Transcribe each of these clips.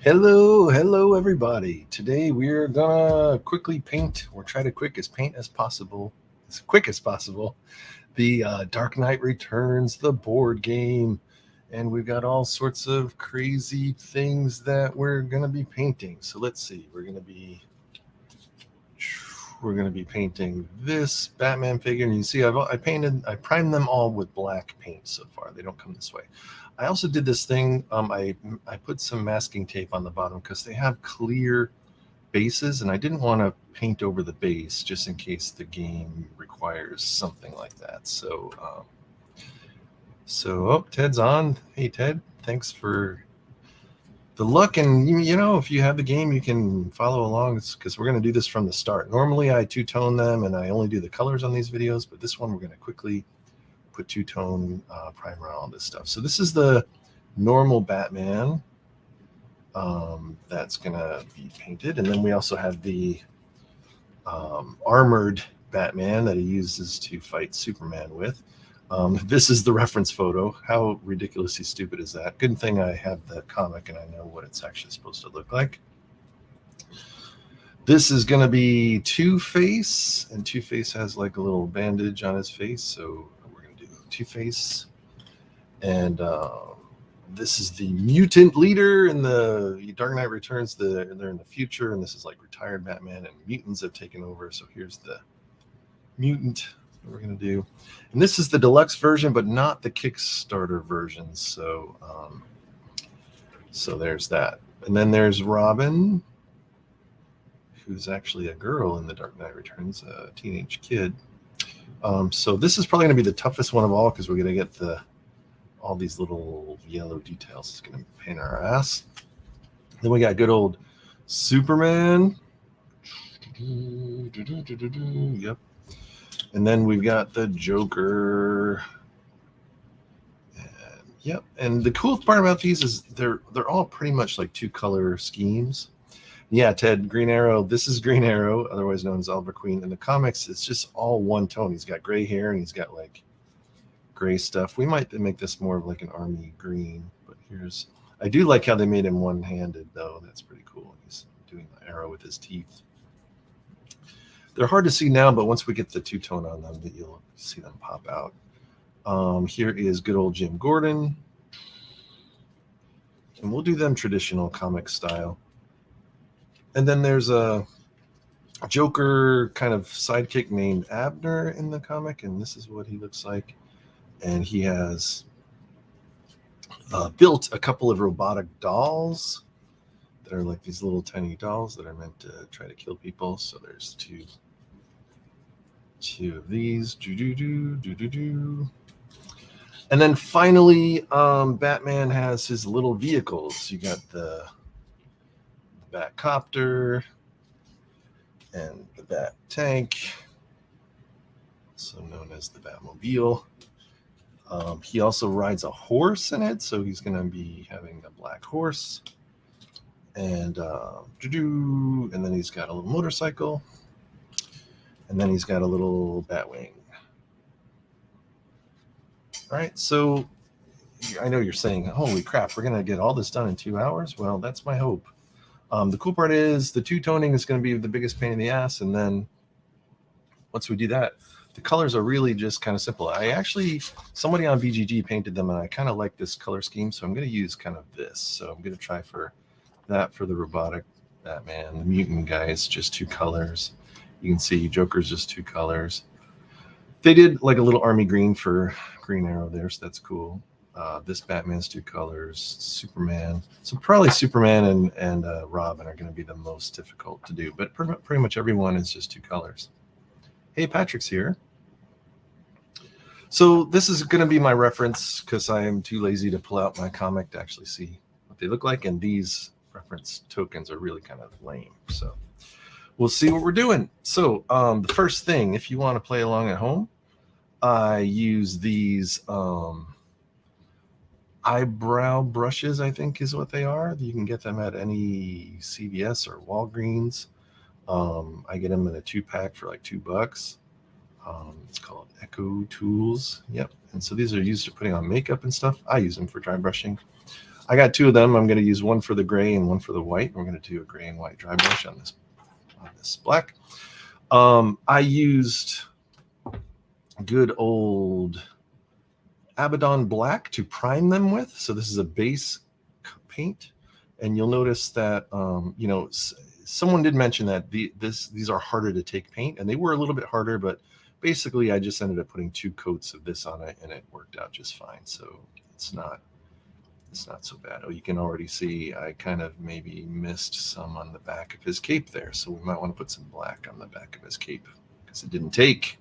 Hello, everybody. Today we're gonna quickly paint, or try to paint as possible, as quick as possible, the Dark Knight Returns, the board game, and we've got all sorts of crazy things that we're gonna be painting. So let's see. We're gonna be painting this Batman figure, and you see I primed them all with black paint so far. They don't come this way. I also did this thing. I put some masking tape on the bottom because they have clear bases, and I didn't want to paint over the base just in case the game requires something like that. So Ted's on. Hey Ted, thanks for the luck. And if you have the game, you can follow along because we're going to do this from the start. Normally I two-tone them and I only do the colors on these videos, but this one we're going to quickly put two-tone primer on all this stuff. So this is the normal Batman that's gonna be painted, and then we also have the armored Batman that he uses to fight Superman with. This is the reference photo. How ridiculously stupid is that? Good thing I have the comic and I know what it's actually supposed to look like. This is going to be Two-Face, and Two-Face has like a little bandage on his face, so we're going to do Two-Face. And this is the mutant leader in the Dark Knight Returns. They're in the future, and this is like retired Batman, and mutants have taken over. So here's the mutant that we're going to do. And this is the deluxe version, but not the Kickstarter version. So there's that. And then there's Robin, who's actually a girl in the Dark Knight Returns, a teenage kid. So this is probably going to be the toughest one of all because we're going to get all these little yellow details. It's going to pain our ass. Then we got good old Superman. Yep. And then we've got the Joker. Yep. And the cool part about these is they're all pretty much like two-color schemes. Yeah, Ted, Green Arrow. This is Green Arrow, otherwise known as Oliver Queen. In the comics, it's just all one tone. He's got gray hair and he's got like gray stuff. We might make this more of like an army green, but I do like how they made him one-handed though. That's pretty cool. He's doing the arrow with his teeth. They're hard to see now, but once we get the two-tone on them, you'll see them pop out. Here is good old Jim Gordon, and we'll do them traditional comic style. And then there's a Joker kind of sidekick named Abner in the comic, and this is what he looks like. And he has built a couple of robotic dolls that are like these little tiny dolls that are meant to try to kill people. So there's two of these. And then finally, Batman has his little vehicles. You got the Batcopter and the Bat Tank, also known as the Batmobile. He also rides a horse in it, so he's going to be having a black horse. And then he's got a little motorcycle. And then he's got a little Batwing. All right, so I know you're saying, holy crap, we're going to get all this done in 2 hours? Well, that's my hope. The cool part is the two-toning is going to be the biggest pain in the ass, and then once we do that, the colors are really just kind of simple. Somebody on BGG painted them, and I kind of like this color scheme, so I'm going to use kind of this. So I'm going to try for that for the robotic Batman. The mutant guy is just two colors. You can see Joker's just two colors. They did like a little army green for Green Arrow there, so that's cool. This Batman's two colors, Superman. So probably Superman and Robin are going to be the most difficult to do, but pretty much everyone is just two colors. Hey, Patrick's here. So this is going to be my reference because I am too lazy to pull out my comic to actually see what they look like, and these reference tokens are really kind of lame. So we'll see what we're doing. So the first thing, if you want to play along at home, I use these eyebrow brushes, I think is what they are. You can get them at any CVS or Walgreens. I get them in a 2-pack for like $2. It's called Echo Tools. Yep. And so these are used for putting on makeup and stuff. I use them for dry brushing. I got two of them. I'm going to use one for the gray and one for the white. We're going to do a gray and white dry brush on this black. I used good old Abaddon Black to prime them with. So this is a base paint, and you'll notice that you know, someone did mention that these are harder to take paint, and they were a little bit harder, but basically I just ended up putting 2 coats of this on it, and it worked out just fine. So it's not so bad. Oh, you can already see I kind of maybe missed some on the back of his cape there, so we might want to put some black on the back of his cape because it didn't take.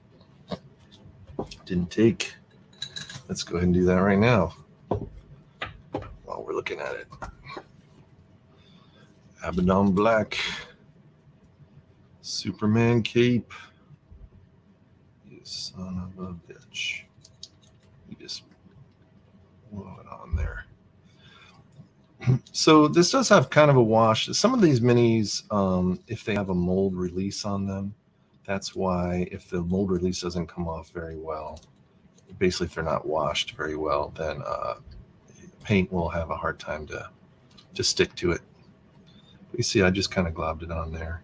Let's go ahead and do that right now while we're looking at it. Abaddon Black, Superman cape. You son of a bitch. You just blow it on there. So this does have kind of a wash. Some of these minis, if they have a mold release on them, that's why if the mold release doesn't come off very well, basically if they're not washed very well, then paint will have a hard time to stick to it. But you see, I just kind of globbed it on there,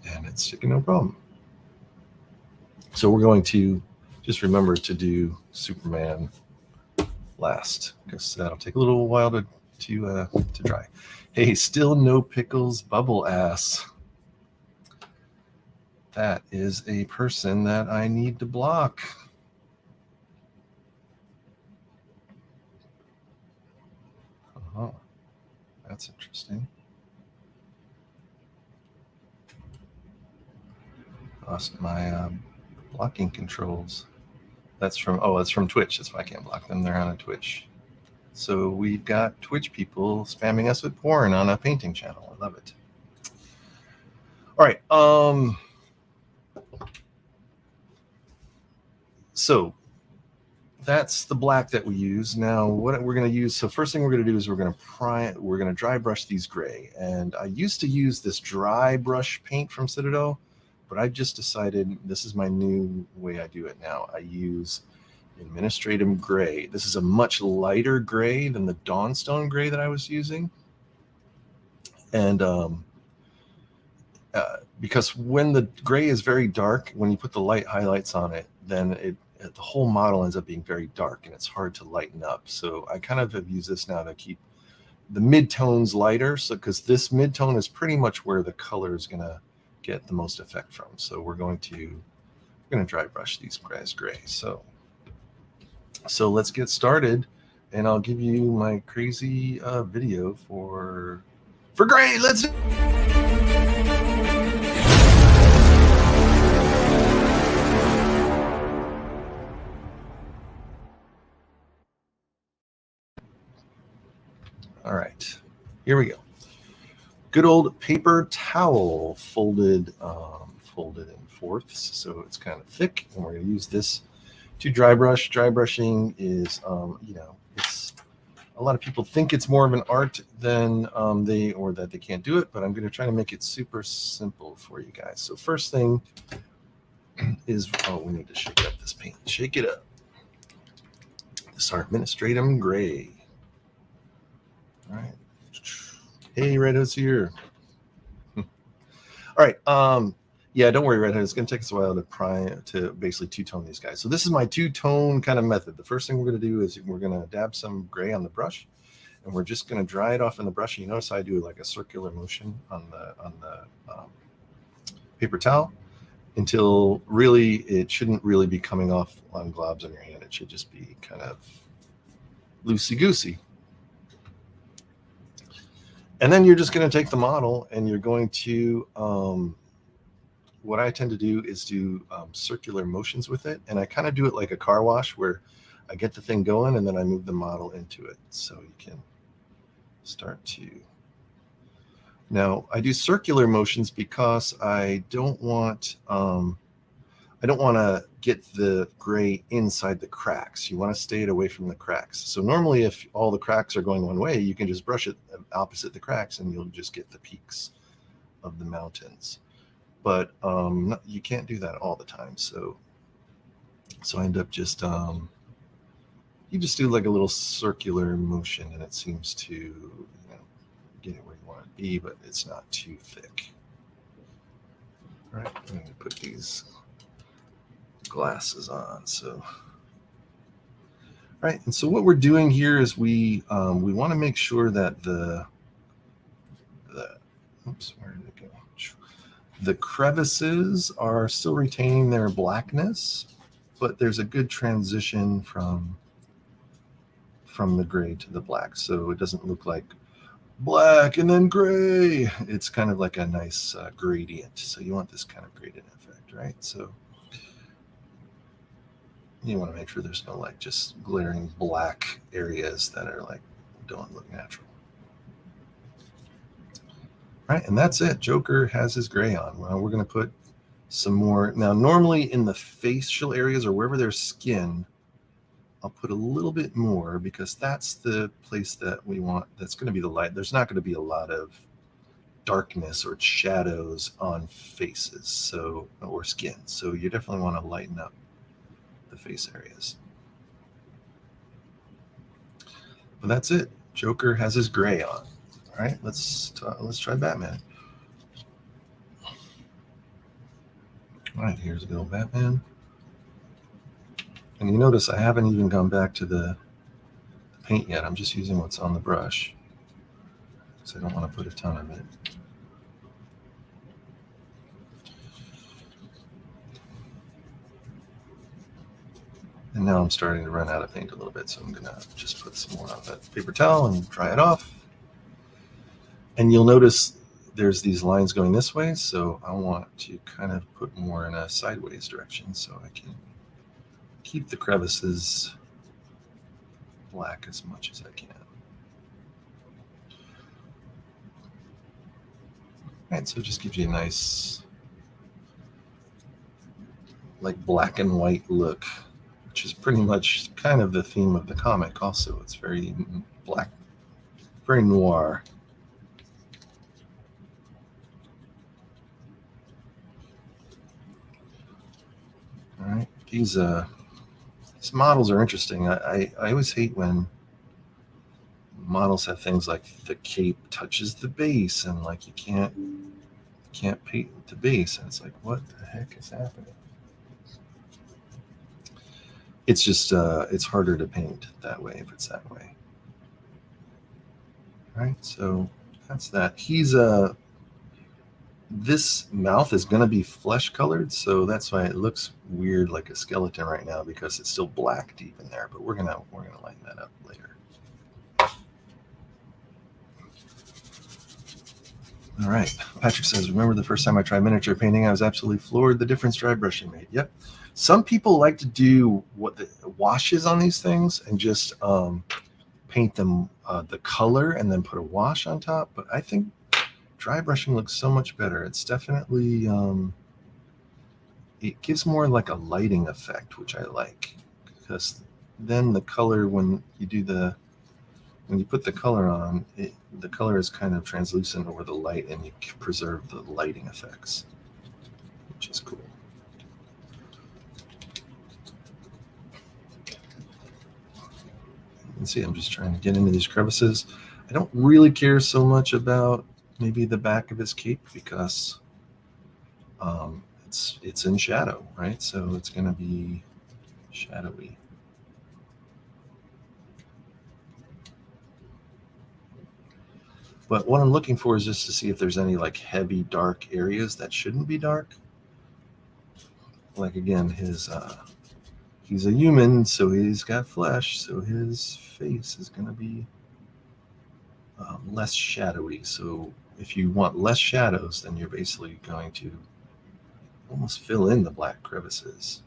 and it's sticking no problem. So we're going to just remember to do Superman last, because that'll take a little while to dry. Hey, still no pickles, bubble ass. That is a person that I need to block. Oh, that's interesting. Lost my blocking controls. That's from Twitch. That's why I can't block them. They're on a Twitch. So we've got Twitch people spamming us with porn on a painting channel. I love it. All right. So that's the black that we use. Now what we're going to use, so first thing we're going to do is we're going to dry brush these gray. And I used to use this dry brush paint from Citadel, but I just decided this is my new way I do it now. I use Administratum Gray. This is a much lighter gray than the Dawnstone gray that I was using. And because when the gray is very dark, when you put the light highlights on it, then the whole model ends up being very dark and it's hard to lighten up. So I kind of have used this now to keep the mid-tones lighter. So because this mid-tone is pretty much where the color is going to get the most effect from. So we're going to dry brush these guys gray. So let's get started, and I'll give you my crazy video for gray. Let's do. All right, here we go. Good old paper towel folded in fourths, so it's kind of thick, and we're going to use this to dry brush. Dry brushing is, you know, it's a lot of people think it's more of an art than that they can't do it, but I'm going to try to make it super simple for you guys. So first thing is, we need to shake up this paint. Shake it up. This is our Administratum Gray. All right. Hey, Red Hood's here. All right. Yeah, don't worry, Red Hood. It's going to take us a while to basically two-tone these guys. So this is my two-tone kind of method. The first thing we're going to do is we're going to dab some gray on the brush, and we're just going to dry it off in the brush. And you notice I do like a circular motion on the paper towel until really it shouldn't really be coming off on globs on your hand. It should just be kind of loosey-goosey. And then you're just going to take the model and you're going to, what I tend to do is do circular motions with it. And I kind of do it like a car wash where I get the thing going and then I move the model into it. So you can start to. Now I do circular motions because I don't want to get the gray inside the cracks. You want to stay it away from the cracks. So normally if all the cracks are going one way, you can just brush it opposite the cracks and you'll just get the peaks of the mountains. But you can't do that all the time. So I end up just you just do like a little circular motion and it seems to, get it where you want it to be, but it's not too thick. All right, I'm going to put these glasses on. So, right, and so what we're doing here is we want to make sure that the oops, where did it go? The crevices are still retaining their blackness, but there's a good transition from the gray to the black, so it doesn't look like black and then gray. It's kind of like a nice gradient. So you want this kind of gradient effect, right? So you want to make sure there's no like just glaring black areas that are like don't look natural. Right, and that's it. Joker has his gray on. Well, we're going to put some more. Now, normally in the facial areas or wherever there's skin, I'll put a little bit more because that's the place that we want. That's going to be the light. There's not going to be a lot of darkness or shadows on faces, or skin. So you definitely want to lighten up the face areas. But that's it. Joker has his gray on. All right, let's try Batman. All right, here's a good old Batman. And you notice I haven't even gone back to the paint yet. I'm just using what's on the brush because I don't want to put a ton of it. And now I'm starting to run out of paint a little bit, so I'm going to just put some more on that paper towel and dry it off. And you'll notice there's these lines going this way, so I want to kind of put more in a sideways direction so I can keep the crevices black as much as I can. All right, so it just gives you a nice like black and white look, which is pretty much kind of the theme of the comic also. It's very black, very noir. All right, these models are interesting. I always hate when models have things like the cape touches the base and like you can't paint the base, and it's like, what the heck is happening? It's just it's harder to paint that way if it's that way. All right, so that's that. He's this mouth is going to be flesh colored, so that's why it looks weird like a skeleton right now because it's still black deep in there, but we're gonna lighten that up later. All right, Patrick says, remember the first time I tried miniature painting, I was absolutely floored the difference dry brushing made. Yep. Some people like to do what the washes on these things and just paint them the color and then put a wash on top, but I think dry brushing looks so much better. It's definitely it gives more like a lighting effect, which I like, because then the color when you put the color on, the color is kind of translucent over the light, and you preserve the lighting effects, which is cool. You can see I'm just trying to get into these crevices. I don't really care so much about maybe the back of his cape because it's in shadow, right? So it's going to be shadowy. But what I'm looking for is just to see if there's any like heavy dark areas that shouldn't be dark. Like again, he's a human, so he's got flesh, so his face is going to be less shadowy. So if you want less shadows, then you're basically going to almost fill in the black crevices.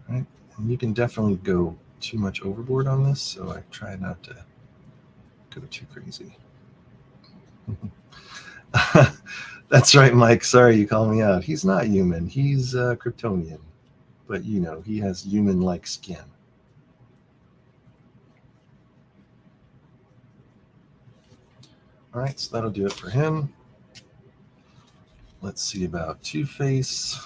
Right? And you can definitely go too much overboard on this, so I try not to go too crazy. That's right, Mike. Sorry you called me out. He's not human. He's Kryptonian. But, he has human-like skin. All right, so that'll do it for him. Let's see about Two-Face.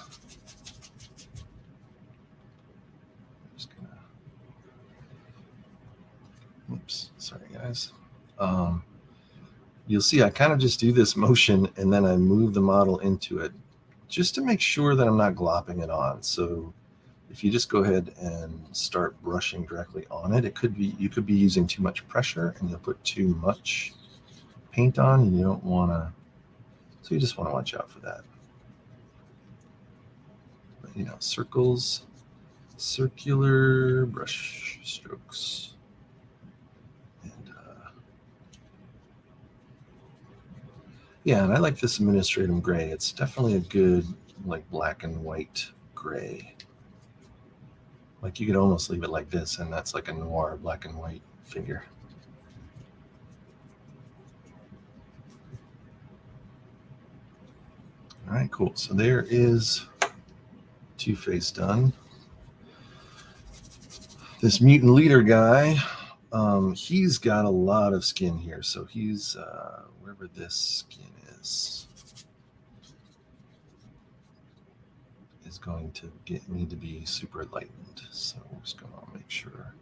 You'll see I kind of just do this motion and then I move the model into it just to make sure that I'm not glopping it on. So if you just go ahead and start brushing directly on it, you could be using too much pressure and you'll put too much paint on, and you don't want to. So you just want to watch out for that. But, you know, circles, circular brush strokes. Yeah, and I like this Administratum gray. It's definitely a good, like, black and white gray. Like, you could almost leave it like this, and that's like a noir black and white figure. All right, cool. So there is Two-Face done. This mutant leader guy, he's got a lot of skin here. So he's wherever this skin is going to need to be super lightened. So we're just going to make sure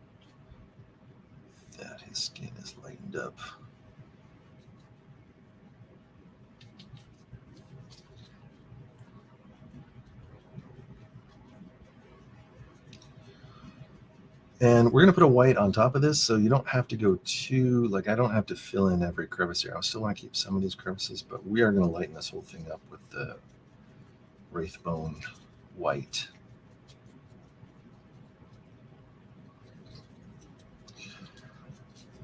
that his skin is lightened up. And we're going to put a white on top of this, so you don't have to go too, like, I don't have to fill in every crevice here. I still want to keep some of these crevices, but we are going to lighten this whole thing up with the Wraithbone white.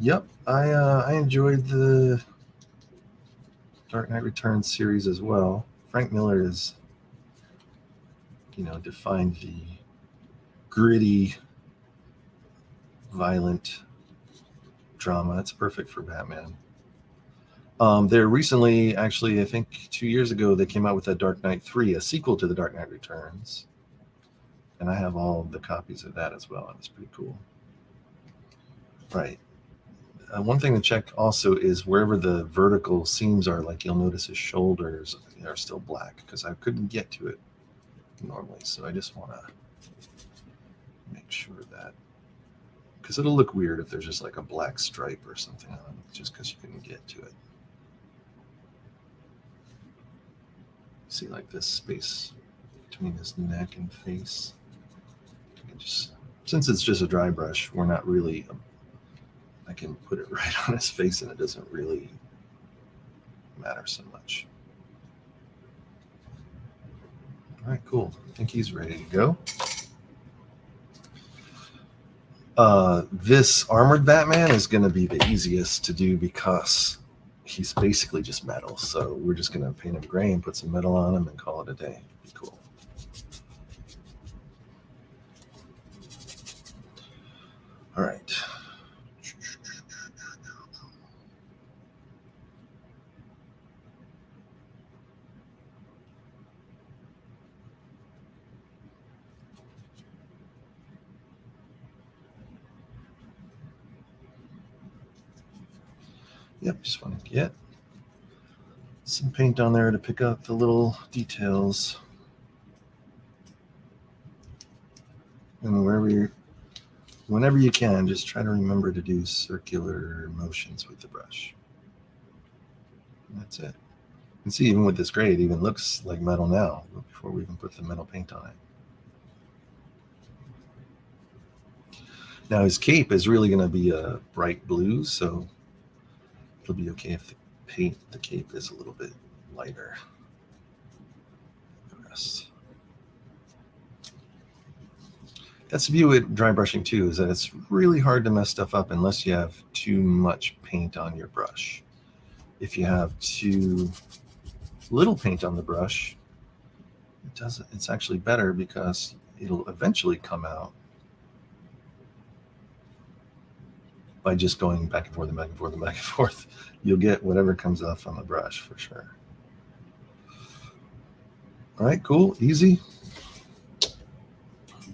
Yep, I enjoyed the Dark Knight Returns series as well. Frank Miller is, you know, defined the gritty, violent drama. It's perfect for Batman. They're recently, actually, I think 2 years ago, they came out with a Dark Knight 3, a sequel to the Dark Knight Returns. And I have all the copies of that as well, and it's pretty cool. Right. One thing to check also is wherever the vertical seams are, like you'll notice his shoulders are still black because I couldn't get to it normally. So I just want to make sure that, because it'll look weird if there's just like a black stripe or something on it, just because you couldn't get to it. See, like this space between his neck and face. Since it's just a dry brush, we're not really, I can put it right on his face and it doesn't really matter so much. All right, cool. I think he's ready to go. This armored Batman is going to be the easiest to do because he's basically just metal. So we're just going to paint him gray and put some metal on him and call it a day. Be cool. All right. Yep, just want to get some paint on there to pick up the little details. And whenever you can, just try to remember to do circular motions with the brush. And that's it. You can see even with this gray, it even looks like metal now before we even put the metal paint on it. Now his cape is really going to be a bright blue, so it'll be okay if the cape is a little bit lighter than the rest. That's the beauty with dry brushing too, is that it's really hard to mess stuff up unless you have too much paint on your brush. If you have too little paint on the brush, it's actually better because it'll eventually come out by just going back and forth and back and forth and back and forth. You'll get whatever comes off on the brush for sure. All right, cool, easy.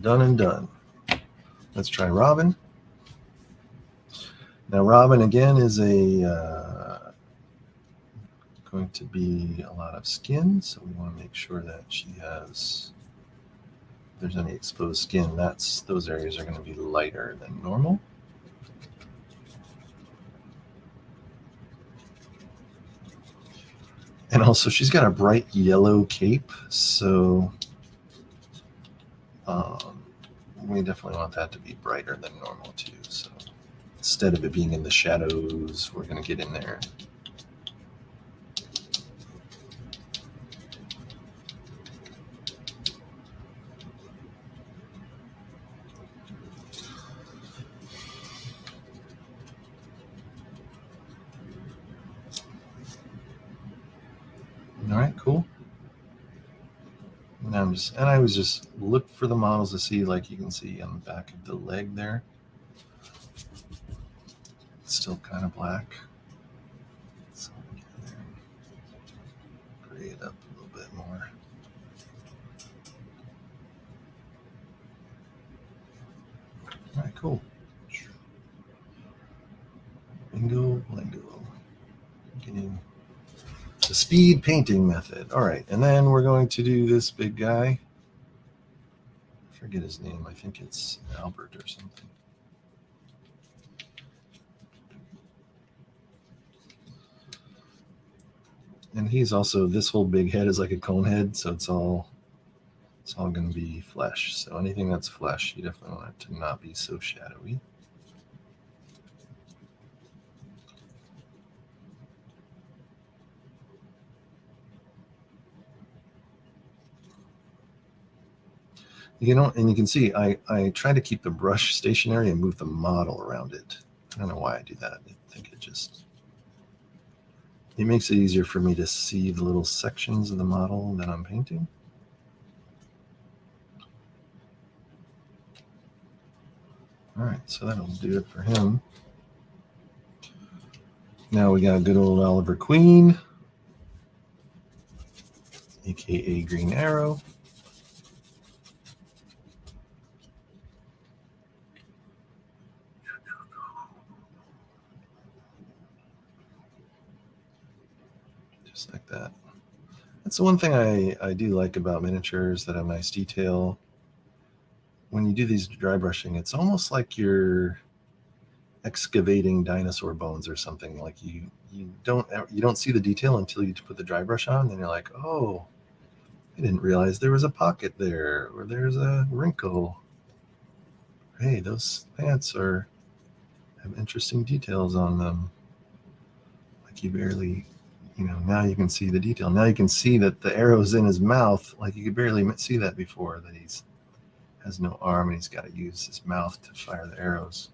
Done and done. Let's try Robin. Now Robin again is going to be a lot of skin, so we want to make sure that she has, if there's any exposed skin, those areas are going to be lighter than normal. And also, she's got a bright yellow cape, so we definitely want that to be brighter than normal too. So instead of it being in the shadows, we're going to get in there. All right, cool. And I always just look for the models to see, like you can see on the back of the leg there. It's still kind of black. So gray it up a little bit more. All right, cool. Bingo, blango. Getting the speed painting method. All right, and then we're going to do this big guy. I forget his name. I think it's Albert or something. And he's also, this whole big head is like a cone head, so it's all going to be flesh. So anything that's flesh, you definitely want it to not be so shadowy. You know, and you can see I try to keep the brush stationary and move the model around it. I don't know why I do that. I think it makes it easier for me to see the little sections of the model that I'm painting. All right, so that'll do it for him. Now we got a good old Oliver Queen, aka Green Arrow. Just like that. That's the one thing I do like about miniatures that have nice detail. When you do these dry brushing, it's almost like you're excavating dinosaur bones or something. Like you don't see the detail until you put the dry brush on, and you're like, oh, I didn't realize there was a pocket there, or there's a wrinkle. Hey, those pants have interesting details on them. Like you barely, now you can see the detail. Now you can see that the arrow's in his mouth. Like you could barely see that before, that he's has no arm and he's got to use his mouth to fire the arrows.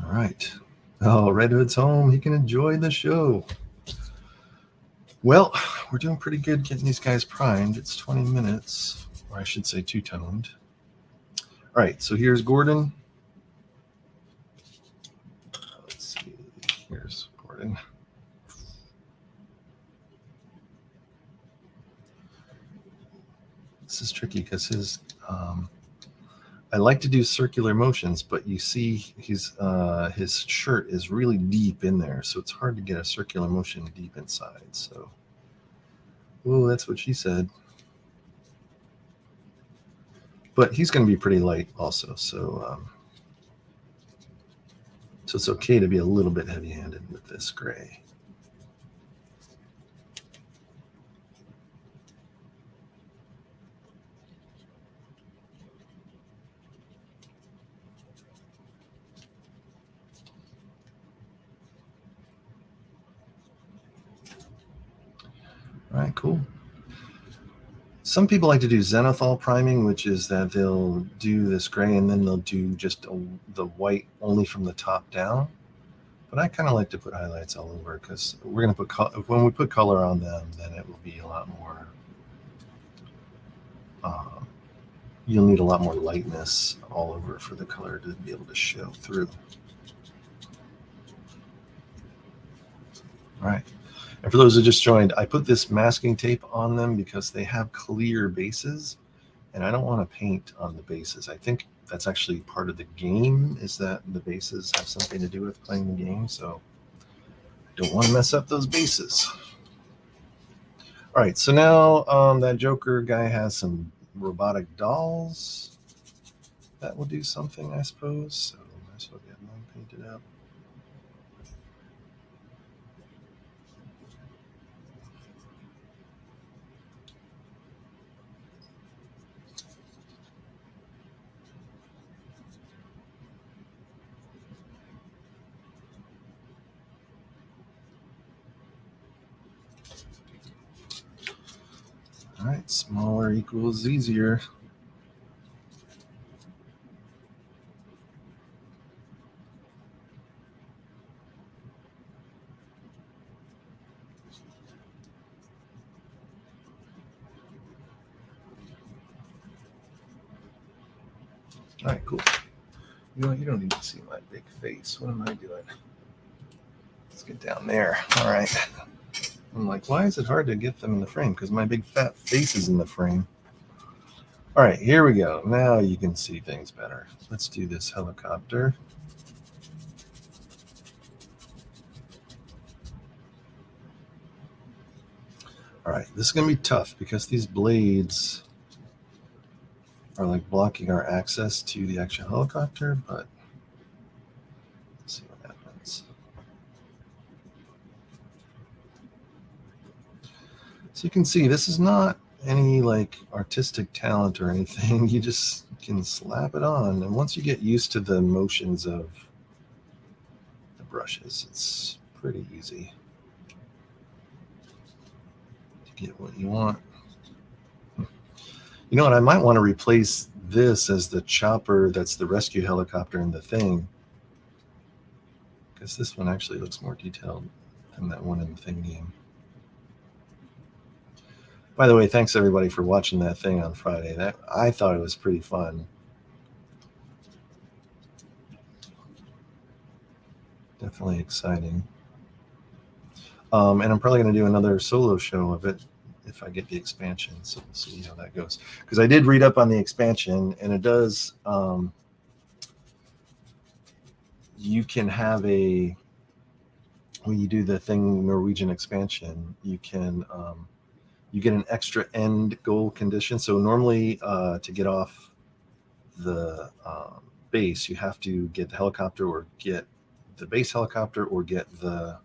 All right. Oh, Red Hood's home. He can enjoy the show. Well, we're doing pretty good getting these guys primed. It's 20 minutes, or I should say two-toned. All right, so here's Gordon. Let's see. Here's Gordon. This is tricky because his I like to do circular motions, but you see his shirt is really deep in there, so it's hard to get a circular motion deep inside. So, oh, that's what she said. But he's going to be pretty light also, so it's okay to be a little bit heavy-handed with this gray. All right, cool. Some people like to do zenithal priming, which is that they'll do this gray and then they'll do just the white only from the top down. But I kind of like to put highlights all over because we're going to put when we put color on them, then it will be a lot more. You'll need a lot more lightness all over for the color to be able to show through. All right. And for those who just joined, I put this masking tape on them because they have clear bases, and I don't want to paint on the bases. I think that's actually part of the game, is that the bases have something to do with playing the game, so I don't want to mess up those bases. All right, so now that Joker guy has some robotic dolls. That will do something, I suppose. So Might as well get mine painted up. All right, smaller equals easier. All right, cool. You know what? You don't need to see my big face. What am I doing? Let's get down there. All right. I'm like, why is it hard to get them in the frame? Because my big fat face is in the frame. All right, here we go. Now you can see things better. Let's do this helicopter. All right, this is going to be tough because these blades are like blocking our access to the actual helicopter, but let's see what happens. So you can see this is not any like artistic talent or anything. You just can slap it on, and once you get used to the motions of the brushes, it's pretty easy to get what you want. You know what? I might want to replace this as the chopper that's the rescue helicopter in the thing, because this one actually looks more detailed than that one in the thing game. By the way, thanks everybody for watching that thing on Friday. That I thought it was pretty fun. Definitely exciting. And I'm probably going to do another solo show of it if I get the expansion. So we'll see how that goes. Because I did read up on the expansion, and it does. You can have a when you do the thing Norwegian expansion, you can you get an extra end goal condition. So normally to get off the base, you have to get the helicopter or get the base helicopter or get the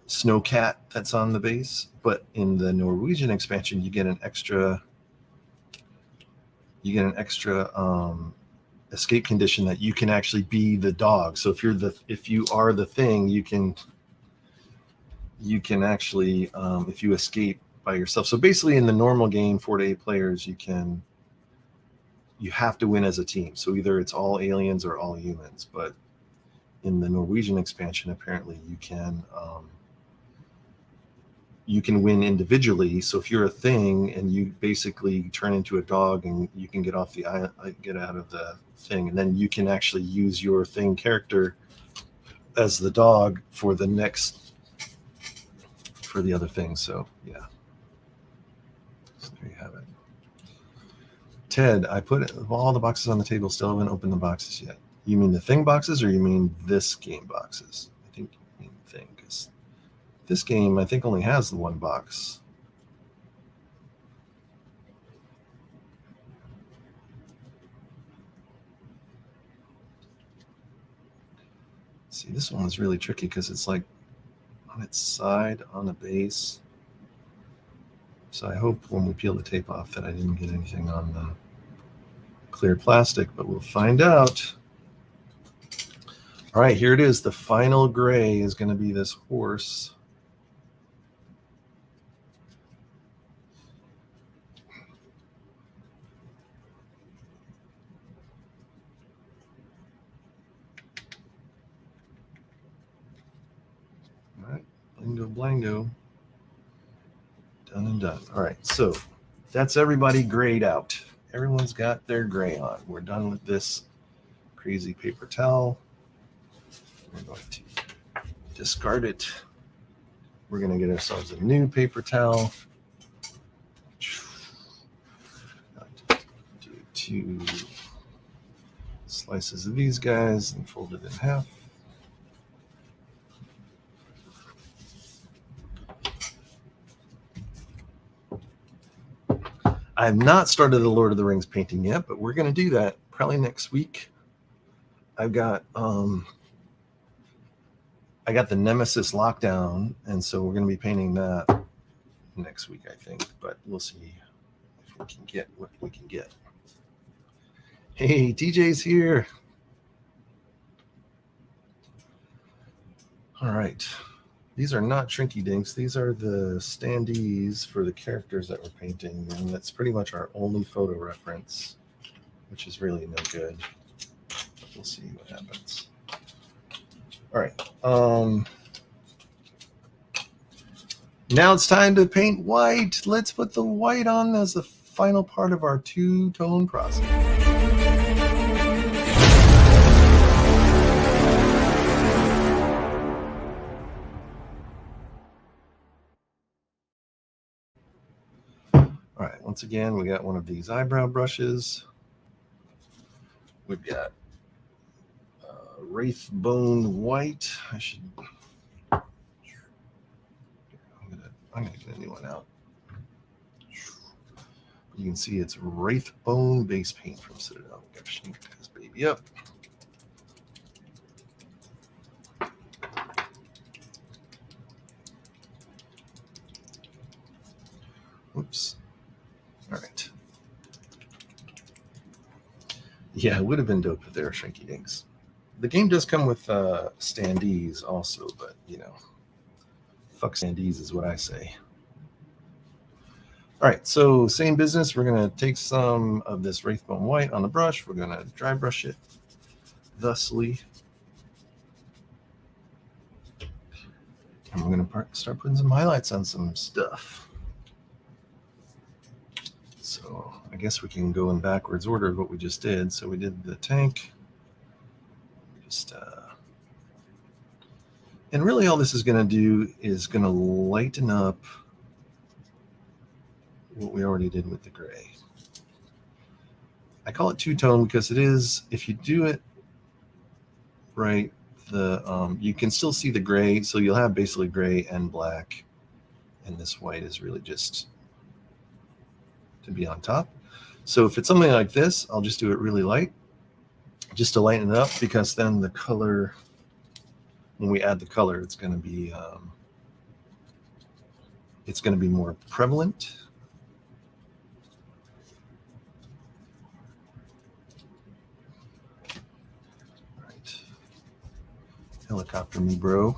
snowcat that's on the base. But in the Norwegian expansion, you get an extra escape condition that you can actually be the dog. So if you are the thing, you can actually if you escape by yourself. So basically in the normal game, 4 to 8 players, you have to win as a team. So either it's all aliens or all humans. But in the Norwegian expansion, apparently you can win individually. So if you're a thing and you basically turn into a dog and you can get off the island, get out of the thing, and then you can actually use your thing character as the dog for the other thing. So yeah. So there you have it. Ted, I put all the boxes on the table, still haven't opened the boxes yet. You mean the thing boxes or you mean this game boxes? I think you mean thing, because this game I think only has the one box. See, this one was really tricky because it's like on its side on the base. So I hope when we peel the tape off that I didn't get anything on the clear plastic, but we'll find out. All right, here it is. The final gray is going to be this horse. All right, blango. Done and done. All right, so that's everybody grayed out. Everyone's got their gray on. We're done with this crazy paper towel. We're going to discard it. We're going to get ourselves a new paper towel. Do 2 slices of these guys and fold it in half. I've not started the Lord of the Rings painting yet, but we're going to do that probably next week. I've got I got the Nemesis Lockdown, and so we're going to be painting that next week, I think. But we'll see if we can get what we can get. Hey, TJ's here. All right. These are not Shrinky Dinks. These are the standees for the characters that we're painting, and that's pretty much our only photo reference, which is really no good. We'll see what happens. All right. Now it's time to paint white. Let's put the white on as the final part of our two-tone process. All right, once again, we got one of these eyebrow brushes. We've got Wraithbone white. I'm gonna get a new one out. You can see it's Wraithbone base paint from Citadel. We gotta shake this baby up. Whoops. All right. Yeah, it would have been dope if they were Shrinky Dinks. The game does come with standees also, but you know, fuck standees is what I say. All right, so same business. We're gonna take some of this Wraithbone white on the brush. We're gonna dry brush it thusly. And we're gonna start putting some highlights on some stuff. So I guess we can go in backwards order of what we just did. So we did the tank. And really all this is going to do is going to lighten up what we already did with the gray. I call it two-tone because it is, if you do it right, you can still see the gray, so you'll have basically gray and black, and this white is really just to be on top. So if it's something like this, I'll just do it really light, just to lighten it up, because then the color, when we add the color, it's going to be more prevalent. All right, helicopter me, bro.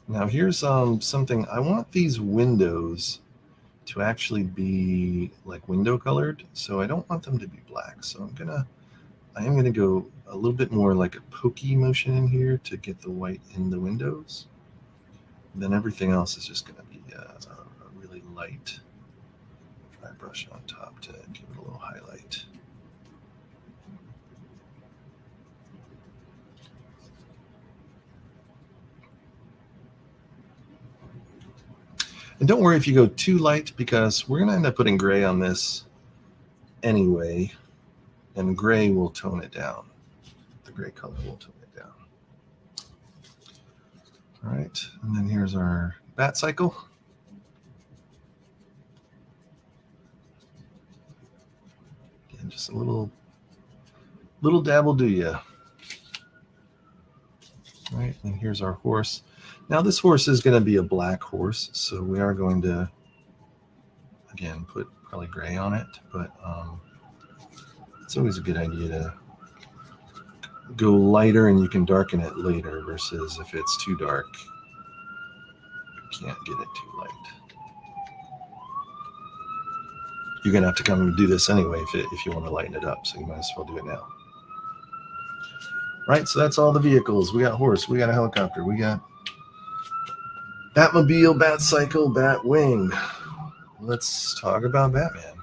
Now here's something. I want these windows to actually be like window colored, so I don't want them to be black. So I am gonna go a little bit more like a pokey motion in here to get the white in the windows. And then everything else is just gonna be a really light dry brush on top to give it a little highlight. And don't worry if you go too light, because we're going to end up putting gray on this anyway, and gray will tone it down. The gray color will tone it down. All right, and then here's our bat cycle. Again, just a little dab will do ya. All right, and here's our horse. Now this horse is going to be a black horse, so we are going to, again, put probably gray on it, but it's always a good idea to go lighter, and you can darken it later, versus if it's too dark, you can't get it too light. You're going to have to come and do this anyway if you want to lighten it up, so you might as well do it now. Right, so that's all the vehicles. We got horse, we got a helicopter, we got Batmobile, Bat Cycle, Batwing. Let's talk about Batman.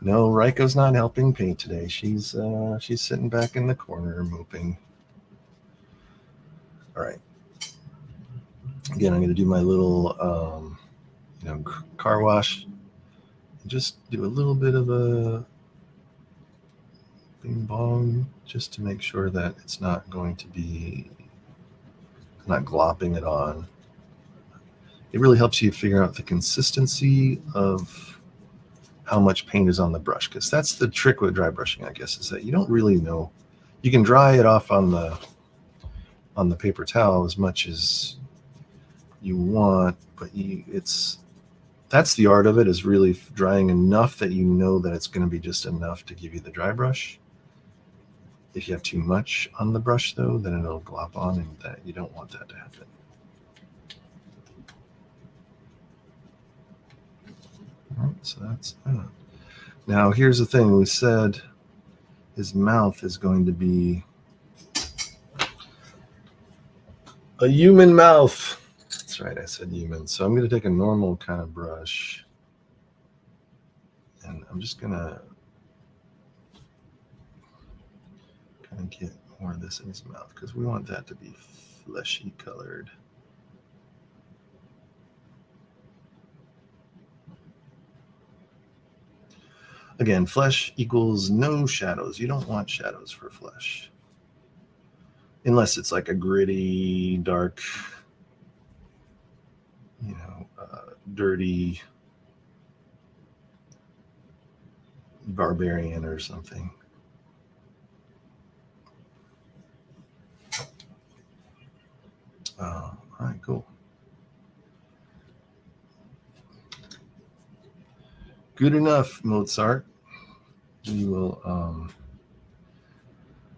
No, Raiko's not helping paint today. She's sitting back in the corner moping. All right. Again, I'm going to do my little, car wash. Just do a little bit of a bing bong, just to make sure that it's not going to be, not glopping it on. It really helps you figure out the consistency of how much paint is on the brush, because that's the trick with dry brushing, I guess, is that you don't really know. You can dry it off on the paper towel as much as you want, but that's the art of it, is really drying enough that you know that it's going to be just enough to give you the dry brush. If you have too much on the brush, though, then it'll glop on, and that you don't want that to happen. All right, so that's that. Now, here's the thing. We said his mouth is going to be a human mouth. That's right, I said human. So I'm going to take a normal kind of brush, and I'm just going to kind of get more of this in his mouth, because we want that to be fleshy colored. Again, flesh equals no shadows. You don't want shadows for flesh, unless it's like a gritty, dark, dirty barbarian or something. All right, cool. Good enough, Mozart. We will,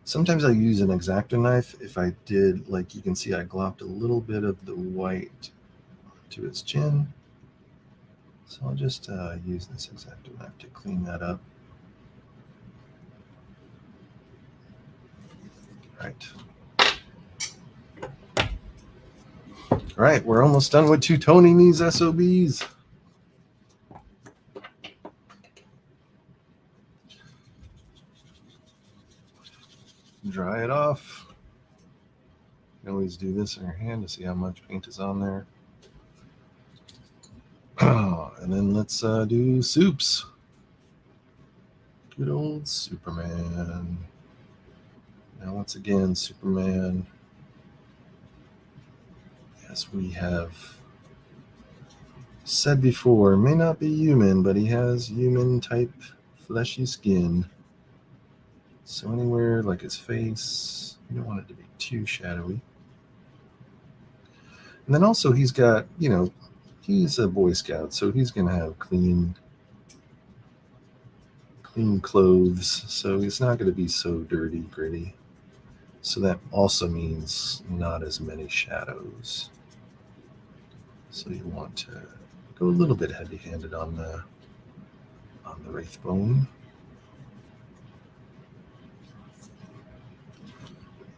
sometimes I use an X-Acto knife. If I did, like you can see, I glopped a little bit of the white to his chin. So I'll just use this X-Acto knife to clean that up. Right. All right, we're almost done with two-toning these SOBs. Dry it off. You can always do this in your hand to see how much paint is on there. And then let's do soups. Good old Superman. Now, once again, Superman, as we have said before, may not be human, but he has human-type fleshy skin. So anywhere like his face, you don't want it to be too shadowy. And then also he's got, he's a Boy Scout, so he's going to have clean clothes. So he's not going to be so dirty, gritty. So that also means not as many shadows. So you want to go a little bit heavy-handed on the Wraithbone.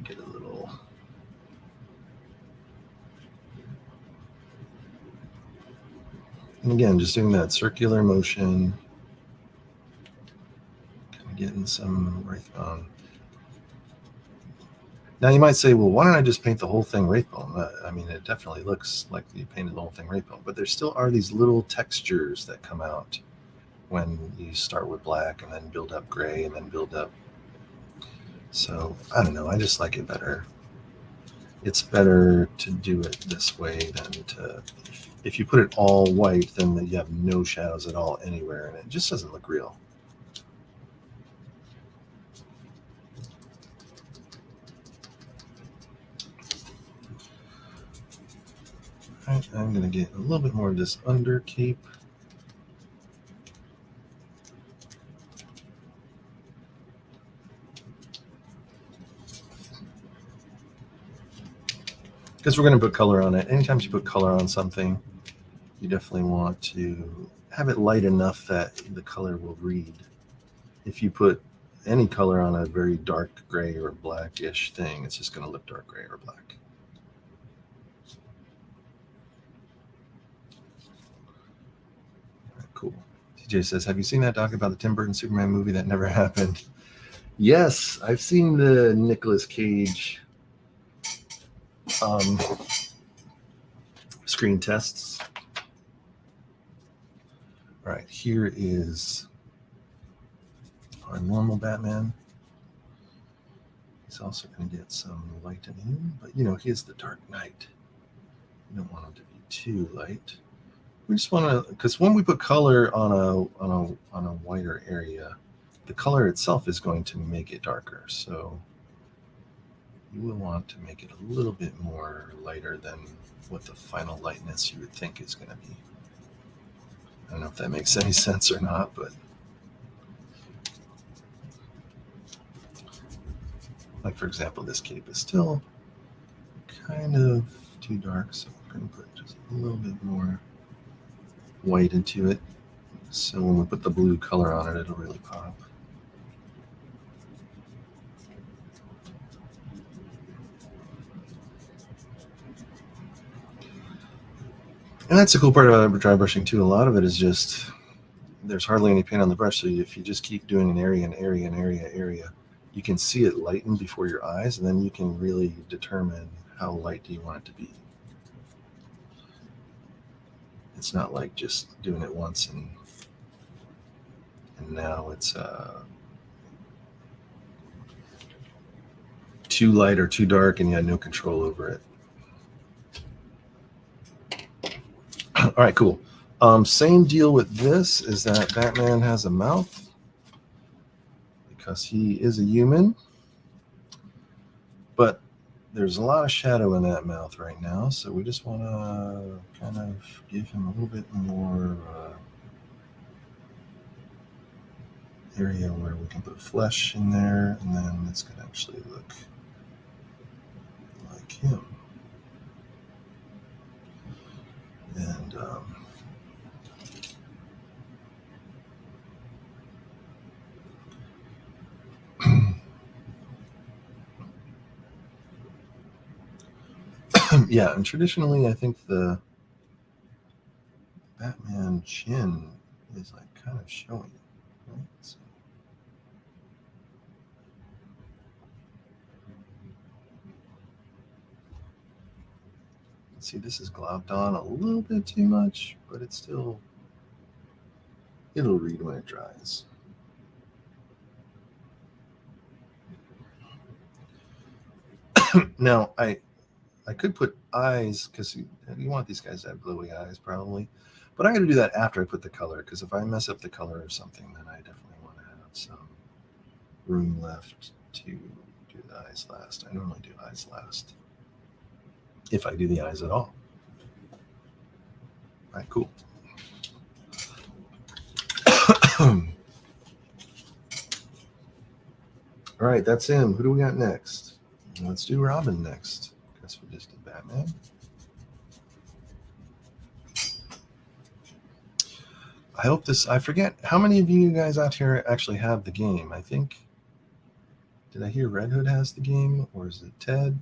Get a little. And again, just doing that circular motion, kind of getting some Wraithbone. Now you might say, well, why don't I just paint the whole thing Wraithbone? I mean, it definitely looks like you painted the whole thing Wraithbone, but there still are these little textures that come out when you start with black and then build up gray and then build up. So I don't know. I just like it better. It's better to do it this way than to, if you put it all white, then you have no shadows at all anywhere, and it just doesn't look real. All right, I'm going to get a little bit more of this under cape. Because we're going to put color on it. Anytime you put color on something, you definitely want to have it light enough that the color will read. If you put any color on a very dark gray or blackish thing, it's just going to look dark gray or black. All right, cool. TJ says, have you seen that doc about the Tim Burton Superman movie that never happened? Yes, I've seen the Nicolas Cage screen tests. All right, here is our normal Batman. He's also going to get some lightening, but he is the Dark Knight. You don't want him to be too light. We just want to, because when we put color on a whiter area, the color itself is going to make it darker. So you will want to make it a little bit more lighter than what the final lightness you would think is going to be. I don't know if that makes any sense or not, but like, for example, this cape is still kind of too dark, so we're going to put just a little bit more white into it. So when we put the blue color on it, it'll really pop. And that's the cool part about dry brushing too. A lot of it is just, there's hardly any paint on the brush. So if you just keep doing an area, you can see it lighten before your eyes, and then you can really determine how light do you want it to be. It's not like just doing it once and now it's too light or too dark and you had no control over it. All right, cool. Same deal with this, is that Batman has a mouth because he is a human, but there's a lot of shadow in that mouth right now, so we just want to kind of give him a little bit more area where we can put flesh in there, and then it's going to actually look like him. And yeah, and traditionally, I think the Batman chin is like kind of showing, right? So, see, this is globbed on a little bit too much, but it's still, it'll read when it dries. Now, I could put eyes, because you want these guys to have glowy eyes probably, but I'm going to do that after I put the color, because if I mess up the color or something, then I definitely want to have some room left to do the eyes last. I normally do eyes last, if I do the eyes at all. All right, cool. All right, that's him. Who do we got next? Let's do Robin next. Guess we just did Batman. I hope this, I forget, how many of you guys out here actually have the game? I think, did I hear Red Hood has the game, or is it Ted?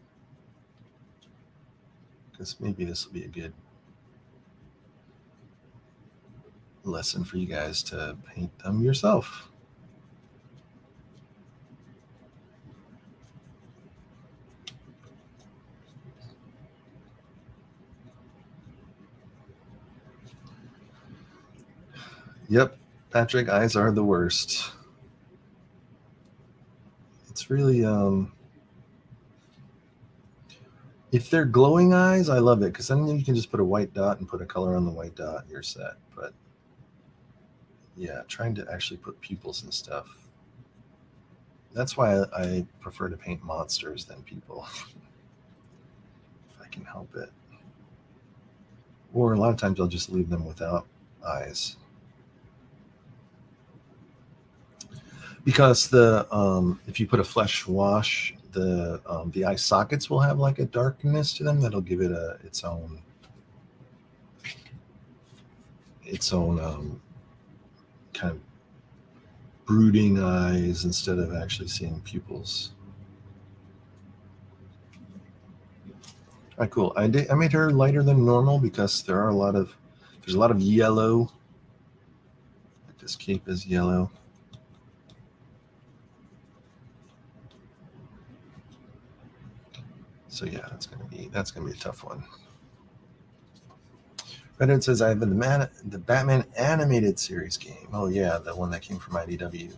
Because maybe this will be a good lesson for you guys to paint them yourself. Yep, Patrick, eyes are the worst. It's really, if they're glowing eyes, I love it, because then you can just put a white dot and put a color on the white dot, you're set. But yeah, trying to actually put pupils and stuff. That's why I prefer to paint monsters than people, if I can help it. Or a lot of times I'll just leave them without eyes. Because the if you put a flesh wash, the eye sockets will have like a darkness to them that'll give it its own kind of brooding eyes instead of actually seeing pupils. All right, cool. I made her lighter than normal because there's a lot of yellow. Like this cape is yellow. So yeah, that's gonna be a tough one. Reddit says I have the Batman animated series game. Oh yeah, the one that came from IDW.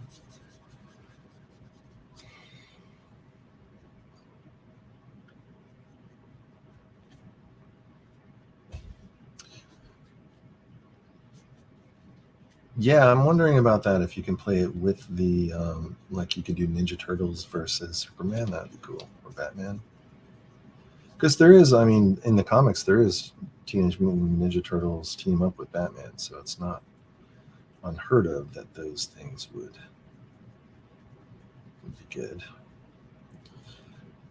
Yeah, I'm wondering about that. If you can play it with the like you could do Ninja Turtles versus Superman, that'd be cool, or Batman. Because there is, I mean, in the comics, there is Teenage Mutant Ninja Turtles team up with Batman, so it's not unheard of that those things would be good.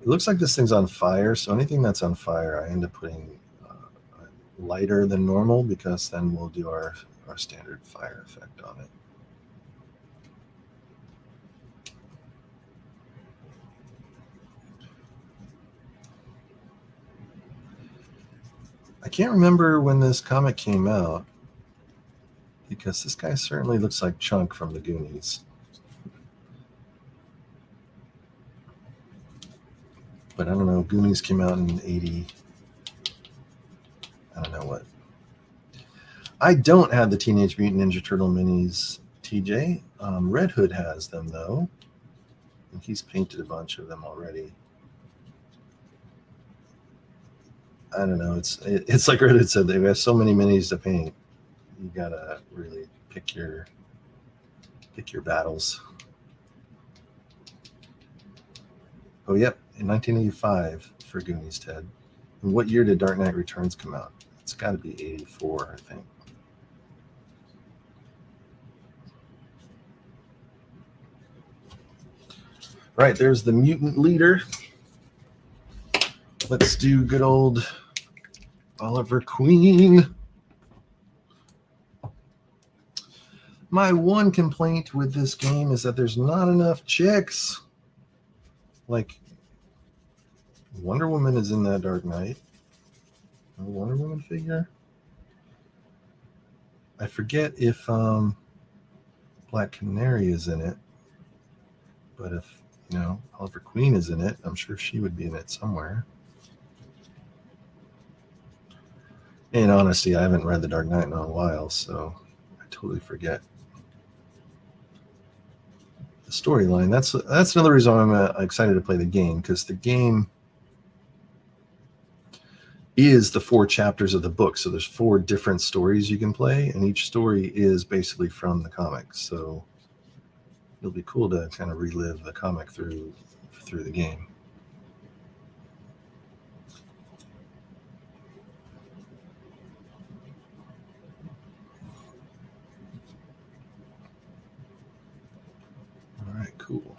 It looks like this thing's on fire, so anything that's on fire, I end up putting lighter than normal, because then we'll do our standard fire effect on it. I can't remember when this comic came out, because this guy certainly looks like Chunk from the Goonies. But I don't know, Goonies came out in 80. I don't know what. I don't have the Teenage Mutant Ninja Turtle minis, TJ. Red Hood has them, though. And he's painted a bunch of them already. I don't know. It's like Red Hood said, they have so many minis to paint. You gotta really pick your battles. Oh, yep, in 1985 for Goonies, Ted. And what year did Dark Knight Returns come out? It's got to be 84, I think. Right, there's the mutant leader. Let's do good old Oliver Queen. My one complaint with this game is that there's not enough chicks. Like, Wonder Woman is in that Dark Knight. A Wonder Woman figure. I forget if Black Canary is in it, but if Oliver Queen is in it, I'm sure she would be in it somewhere. In honesty, I haven't read The Dark Knight in a while, so I totally forget the storyline. That's another reason I'm excited to play the game, because the game is the 4 chapters of the book. So there's 4 different stories you can play, and each story is basically from the comic. So it'll be cool to kind of relive the comic through the game. All right, cool.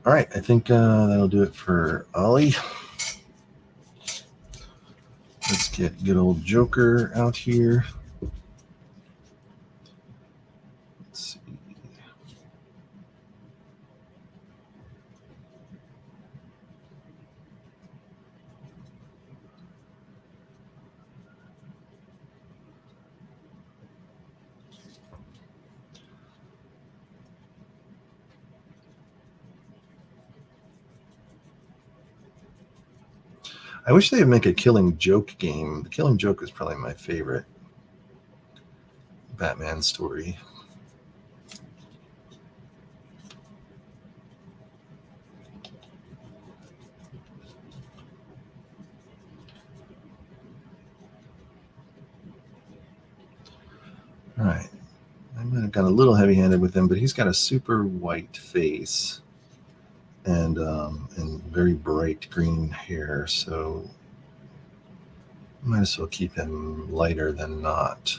All right, I think that'll do it for Ollie. Let's get good old Joker out here. Let's see. I wish they would make a Killing Joke game. The Killing Joke is probably my favorite Batman story. All right. I might have got a little heavy-handed with him, but he's got a super white face and very bright green hair, so might as well keep him lighter than not.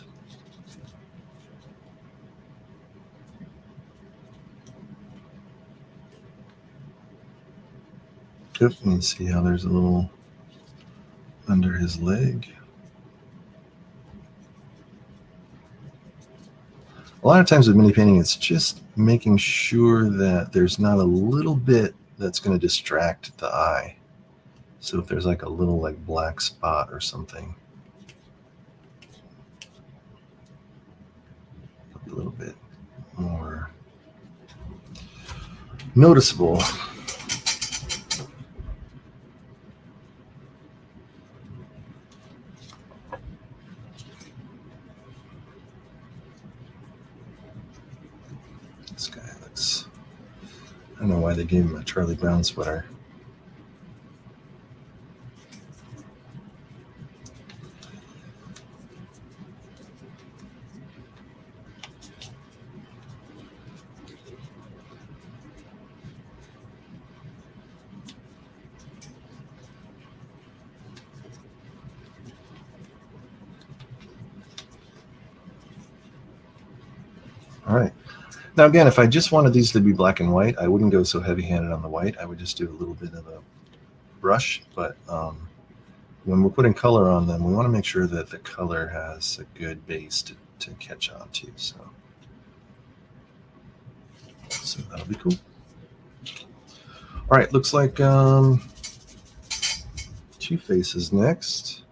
Oop, you can see how there's a little under his leg. A lot of times with mini painting, it's just making sure that there's not a little bit that's going to distract the eye. So if there's like a little like black spot or something, a little bit more noticeable. This guy looks, I don't know why they gave him a Charlie Brown sweater. All right. Now, again, if I just wanted these to be black and white, I wouldn't go so heavy-handed on the white. I would just do a little bit of a brush. But when we're putting color on them, we want to make sure that the color has a good base to catch on to. So that'll be cool. All right, looks like Two Faces next.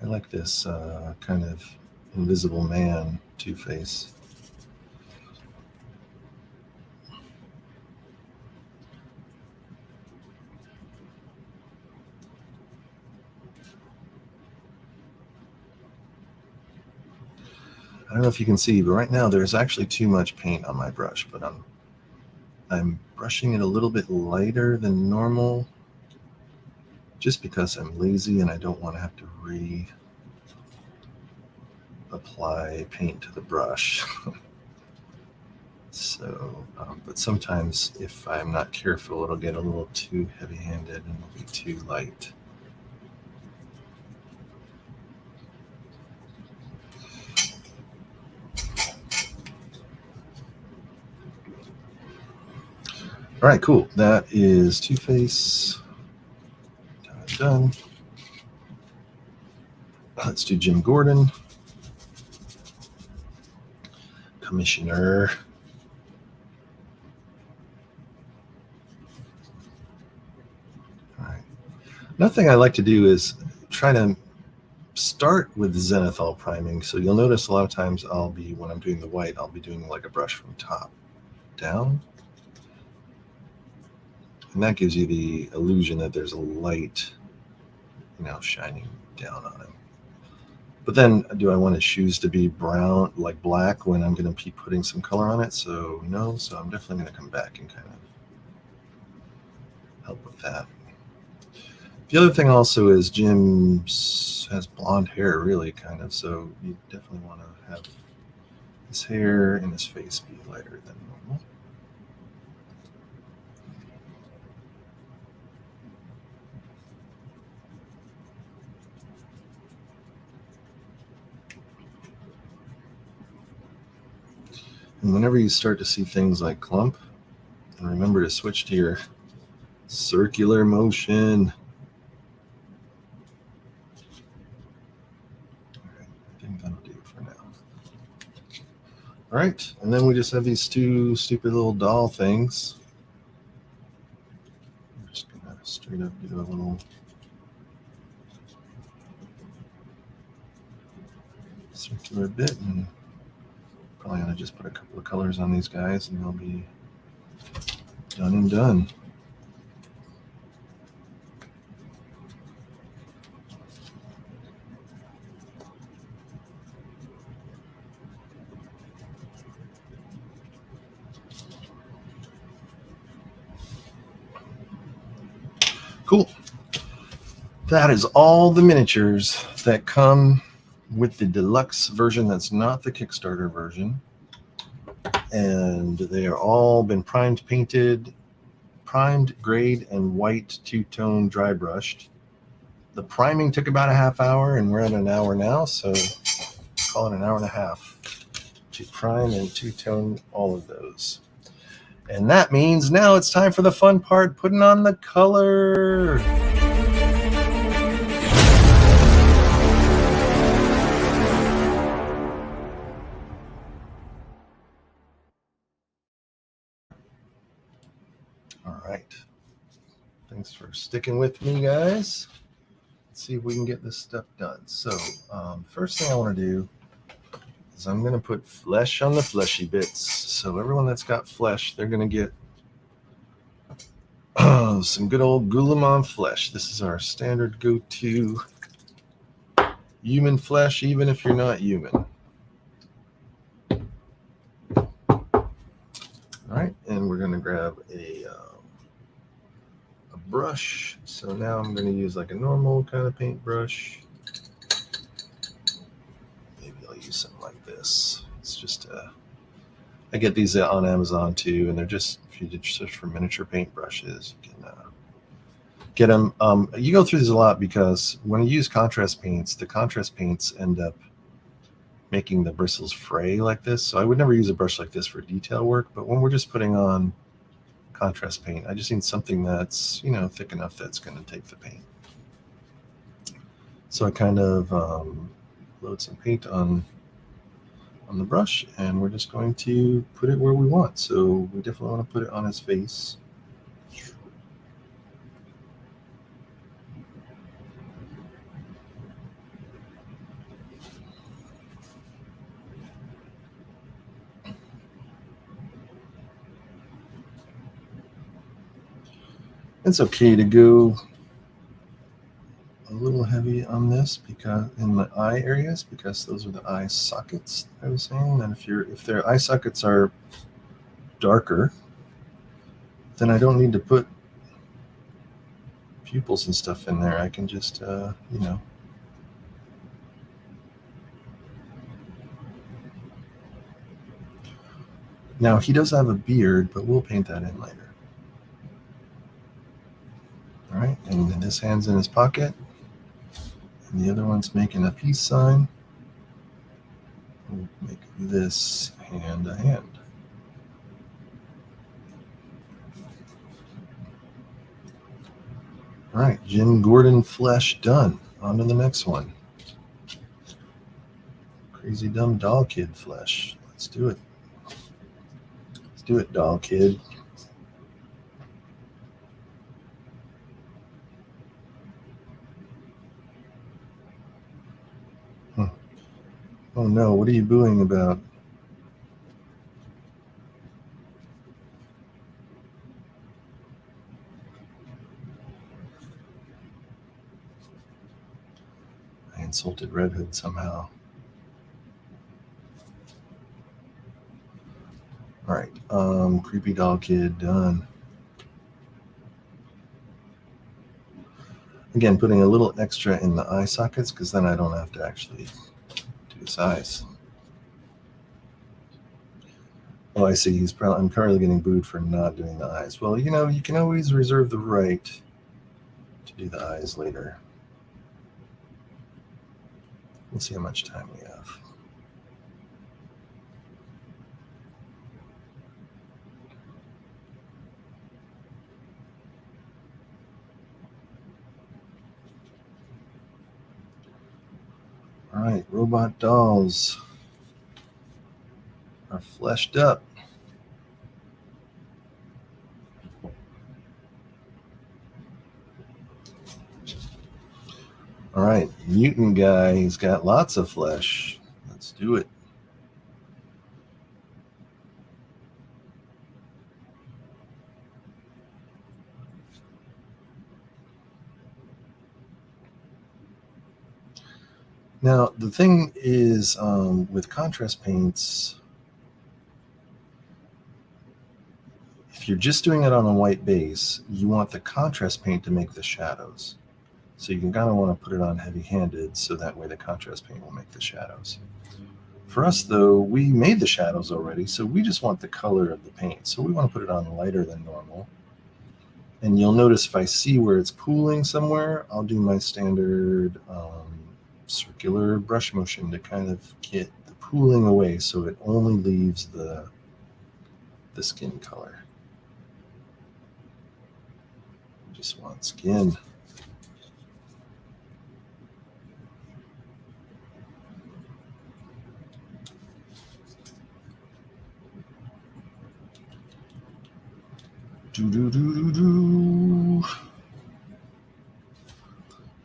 I like this kind of Invisible Man Two-Face. I don't know if you can see, but right now there's actually too much paint on my brush, but I'm brushing it a little bit lighter than normal just because I'm lazy and I don't want to have to apply paint to the brush. So, but sometimes if I'm not careful, it'll get a little too heavy-handed and it'll be too light. All right, cool. That is Two-Face. Done. Let's do Jim Gordon. Commissioner. All right. Another thing I like to do is try to start with zenithal priming. So you'll notice a lot of times when I'm doing the white, I'll be doing like a brush from top down. And that gives you the illusion that there's a light, shining down on it. But then do I want his shoes to be brown, like black, when I'm going to be putting some color on it? So no, so I'm definitely going to come back and kind of help with that. The other thing also is Jim has blonde hair, really, kind of, so you definitely want to have his hair and his face be lighter than normal. And whenever you start to see things like clump, remember to switch to your circular motion. All right, and then we just have these two stupid little doll things. I'm just gonna straight up do a little circular bit, and probably gonna just put a couple of colors on these guys, and they'll be done and done. Cool. That is all the miniatures that come with the deluxe version that's not the Kickstarter version. And they are all been primed, painted, grayed, and white two-tone dry brushed. The priming took about a half hour, and we're at an hour now, so call it an hour and a half to prime and two-tone all of those. And that means now it's time for the fun part, putting on the color. All right. Thanks for sticking with me, guys. Let's see if we can get this stuff done. So first thing I want to do is I'm going to put flesh on the fleshy bits. So everyone that's got flesh, they're going to get some good old Guilliman flesh. This is our standard go-to human flesh, even if you're not human. All right, and we're going to grab a brush. So now I'm going to use like a normal kind of paintbrush. Maybe I'll use something like this. It's just I get these on Amazon too, and they're just, if you did search for miniature paintbrushes, you can get them. You go through these a lot because when you use contrast paints, the contrast paints end up making the bristles fray like this. So I would never use a brush like this for detail work, but when we're just putting on contrast paint, I just need something that's, you know, thick enough that's going to take the paint. So I kind of load some paint on the brush, and we're just going to put it where we want. So we definitely want to put it on his face. It's okay to go a little heavy on this because in the eye areas, because those are the eye sockets I was saying. And if their eye sockets are darker, then I don't need to put pupils and stuff in there. I can just you know, now he does have a beard, but we'll paint that in later. All right, and then this hand's in his pocket, and the other one's making a peace sign. We'll make this hand a hand. All right, Jim Gordon flesh done. On to the next one. Crazy Dumb Doll Kid flesh. Let's do it. Let's do it, Doll Kid. Oh no, what are you booing about? I insulted Red Hood somehow. All right, Creepy Doll Kid done. Again, putting a little extra in the eye sockets because then I don't have to actually do his eyes. Oh, I see. I'm currently getting booed for not doing the eyes. Well, you know, you can always reserve the right to do the eyes later. Let's see how much time we have. All right, robot dolls are fleshed up. All right, mutant guy, he's got lots of flesh. Let's do it. Now, the thing is, with contrast paints, if you're just doing it on a white base, you want the contrast paint to make the shadows. So you can kind of want to put it on heavy-handed so that way the contrast paint will make the shadows. For us, though, we made the shadows already, so we just want the color of the paint. So we want to put it on lighter than normal. And you'll notice if I see where it's pooling somewhere, I'll do my standard circular brush motion to kind of get the pooling away so it only leaves the skin color. Just want skin. Do.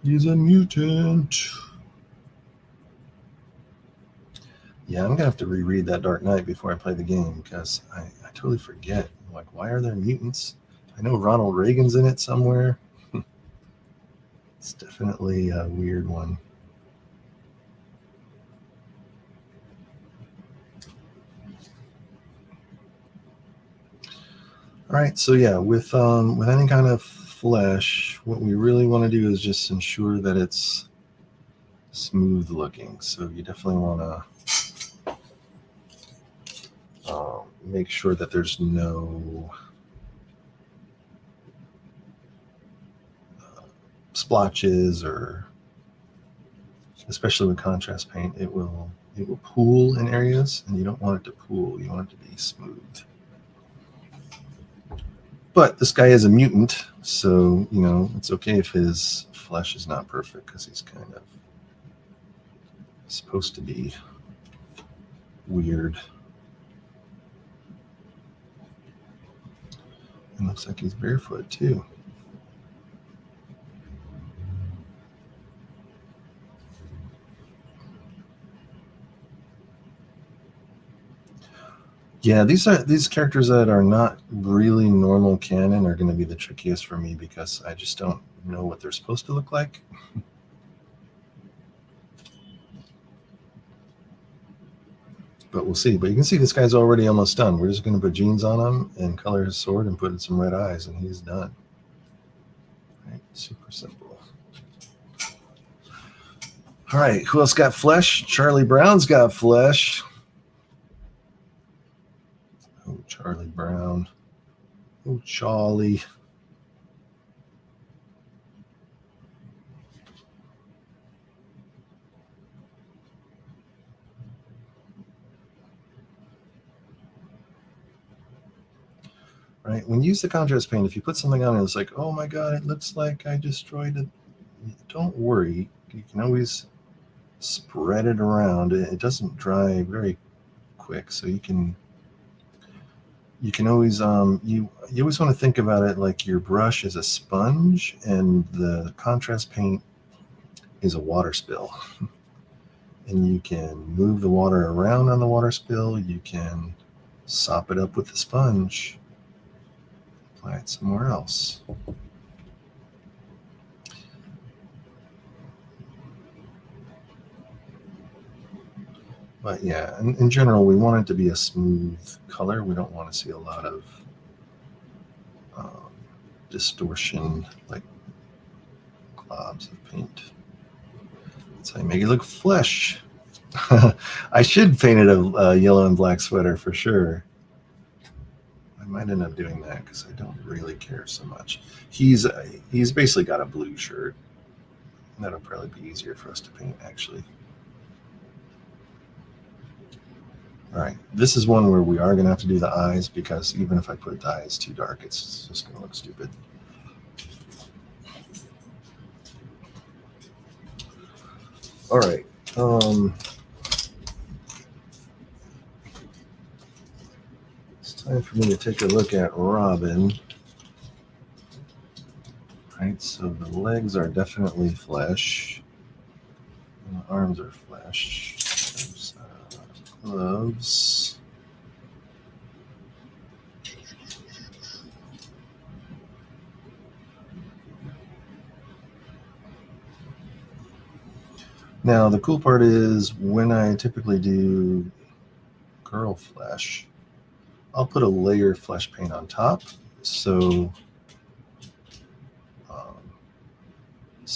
He's a mutant. Yeah, I'm gonna have to reread that Dark Knight before I play the game because I totally forget. I'm like, why are there mutants? I know Ronald Reagan's in it somewhere. It's definitely a weird one. All right, so yeah, with any kind of flesh, what we really want to do is just ensure that it's smooth looking. So you definitely want to make sure that there's no splotches, or especially with contrast paint, it will it will pool in areas, and you don't want it to pool. You want it to be smooth. But this guy is a mutant, so, you know, it's okay if his flesh is not perfect because he's kind of supposed to be weird. It looks like he's barefoot too. Yeah, these characters that are not really normal canon are going to be the trickiest for me because I just don't know what they're supposed to look like. But we'll see. But you can see this guy's already almost done. We're just going to put jeans on him and color his sword and put in some red eyes, and he's done. Right? Super simple. All right, who else got flesh? Charlie Brown's got flesh. Oh, Charlie Brown. Oh, Charlie. Right? When you use the contrast paint, if you put something on it, it's like, oh my God, it looks like I destroyed it. Don't worry. You can always spread it around. It doesn't dry very quick, so you can always you always want to think about it like your brush is a sponge and the contrast paint is a water spill. And you can move the water around on the water spill. You can sop it up with the sponge, apply it somewhere else. But yeah, in general, we want it to be a smooth color. We don't want to see a lot of distortion, like globs of paint. That's how you make it look flesh. I should paint it a yellow and black sweater for sure. I might end up doing that because I don't really care so much. He's basically got a blue shirt. That'll probably be easier for us to paint, actually. All right, this is one where we are going to have to do the eyes because even if I put the eyes too dark, it's just going to look stupid. All right. It's time for me to take a look at Robin. All right, so the legs are definitely flesh. And the arms are flesh. There's gloves. Now, the cool part is when I typically do girl flesh, I'll put a layer of flesh paint on top. So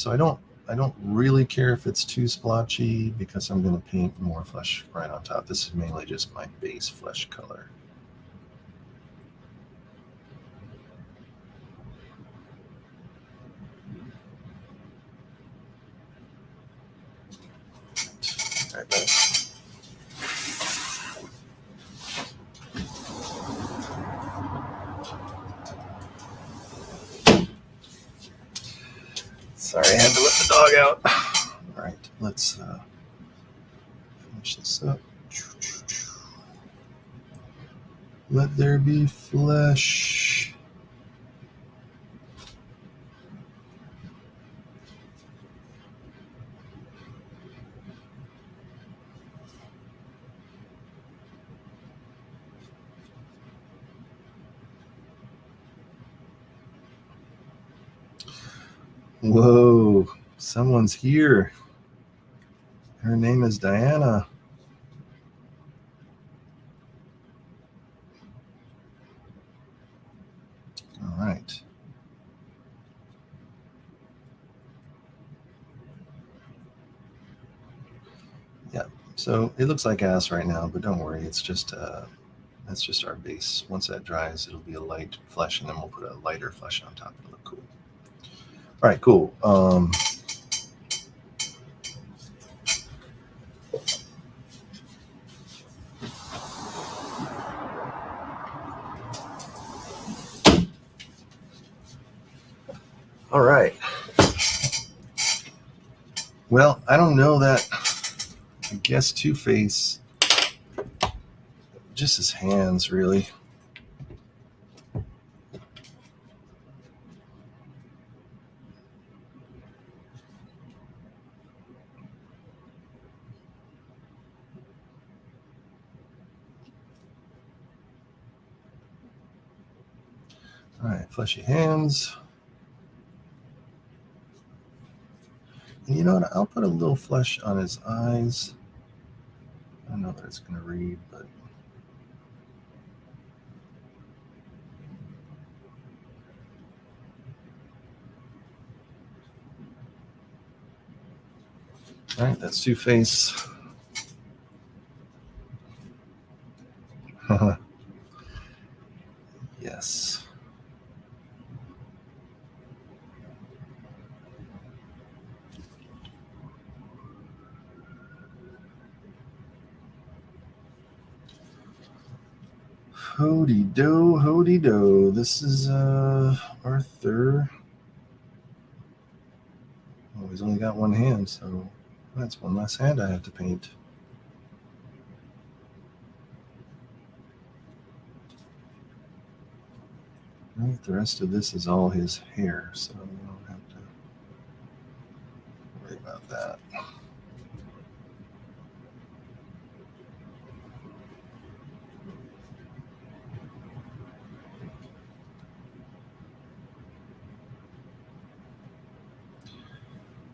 I don't really care if it's too splotchy because I'm going to paint more flesh right on top. This is mainly just my base flesh color. Sorry, I had to let the dog out. All right, let's finish this up. Let there be flesh. Whoa, someone's here. Her name is Diana. All right. Yeah, so it looks like ass right now, but don't worry, it's just that's just our base. Once that dries, it'll be a light flesh, and then we'll put a lighter flesh on top. It'll look cool. All right, cool. All right. Well, I don't know that. I guess Two-Face, just his hands, really. All right, fleshy hands. And you know what? I'll put a little flesh on his eyes. I don't know that it's going to read, but all right, that's Two-Face. Yes. Hody do, hody do. This is Arthur. Oh, he's only got one hand, so that's one less hand I have to paint. Right, the rest of this is all his hair, so we don't have to worry about that.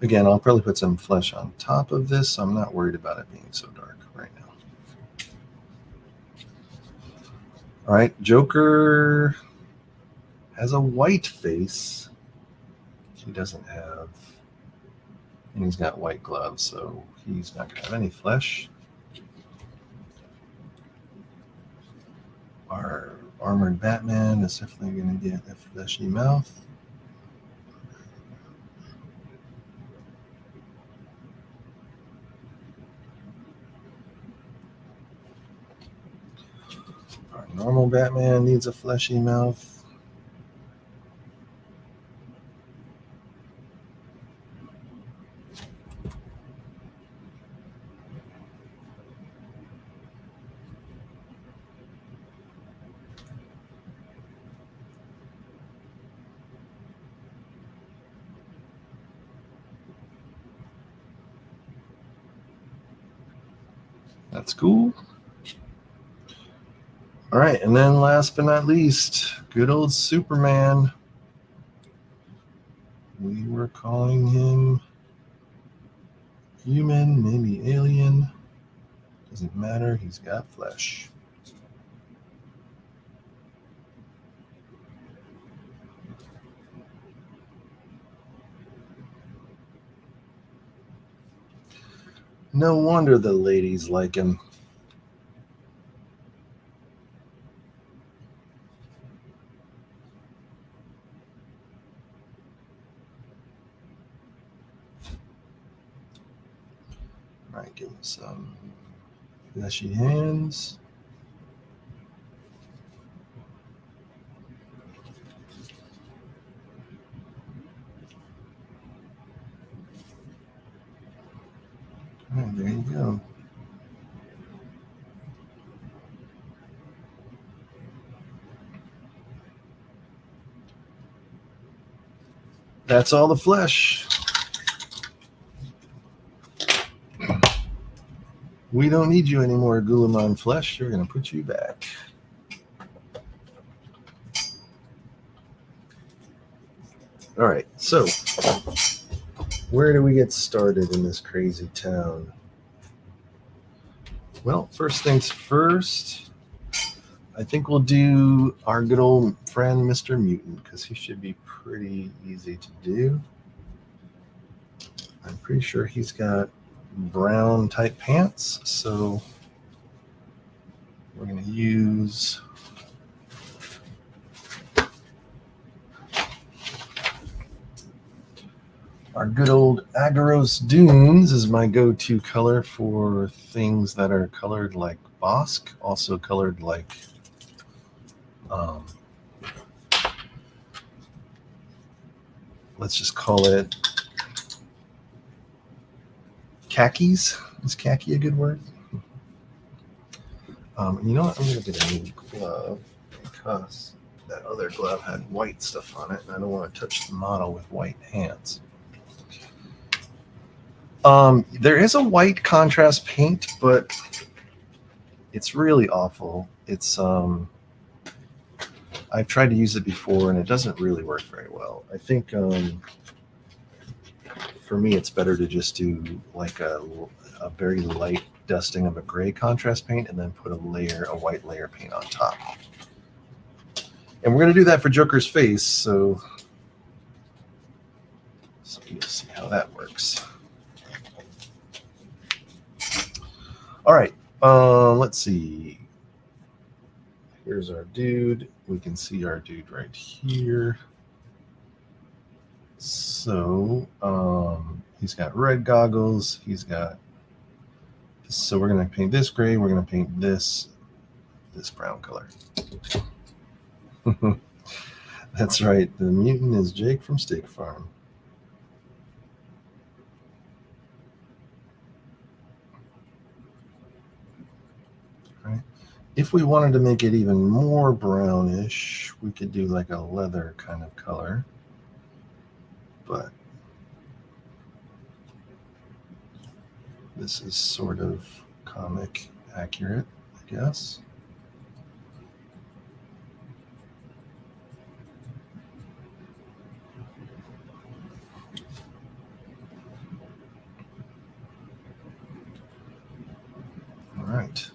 Again, I'll probably put some flesh on top of this, so I'm not worried about it being so dark right now. All right, Joker has a white face. He doesn't have, and he's got white gloves, so he's not going to have any flesh. Our armored Batman is definitely going to get a fleshy mouth. Our normal Batman needs a fleshy mouth. That's cool. All right, and then last but not least, good old Superman. We were calling him human, maybe alien. Doesn't matter, he's got flesh. No wonder the ladies like him. All right, give him some fleshy hands. All right, there you go. That's all the flesh. We don't need you anymore, Gulamon flesh. You're going to put you back. All right, so where do we get started in this crazy town? Well, first things first, I think we'll do our good old friend, Mr. Mutant, because he should be pretty easy to do. I'm pretty sure he's got brown type pants, so we're going to use our good old Agaros Dunes is my go-to color for things that are colored like Bossk, also colored like let's just call it khakis. Is khaki a good word? You know what? I'm going to get a new glove because that other glove had white stuff on it, and I don't want to touch the model with white hands. There is a white contrast paint, but it's really awful. It's I've tried to use it before, and it doesn't really work very well. I think for me, it's better to just do like a very light dusting of a gray contrast paint, and then put a white layer paint on top. And we're going to do that for Joker's face, so you'll see how that works. All right, let's see. Here's our dude. We can see our dude right here. So he's got red goggles. He's got. So we're going to paint this gray. We're going to paint this brown color. That's right. The mutant is Jake from Steak Farm. Right. If we wanted to make it even more brownish, we could do like a leather kind of color. But this is sort of comic accurate, I guess. All right.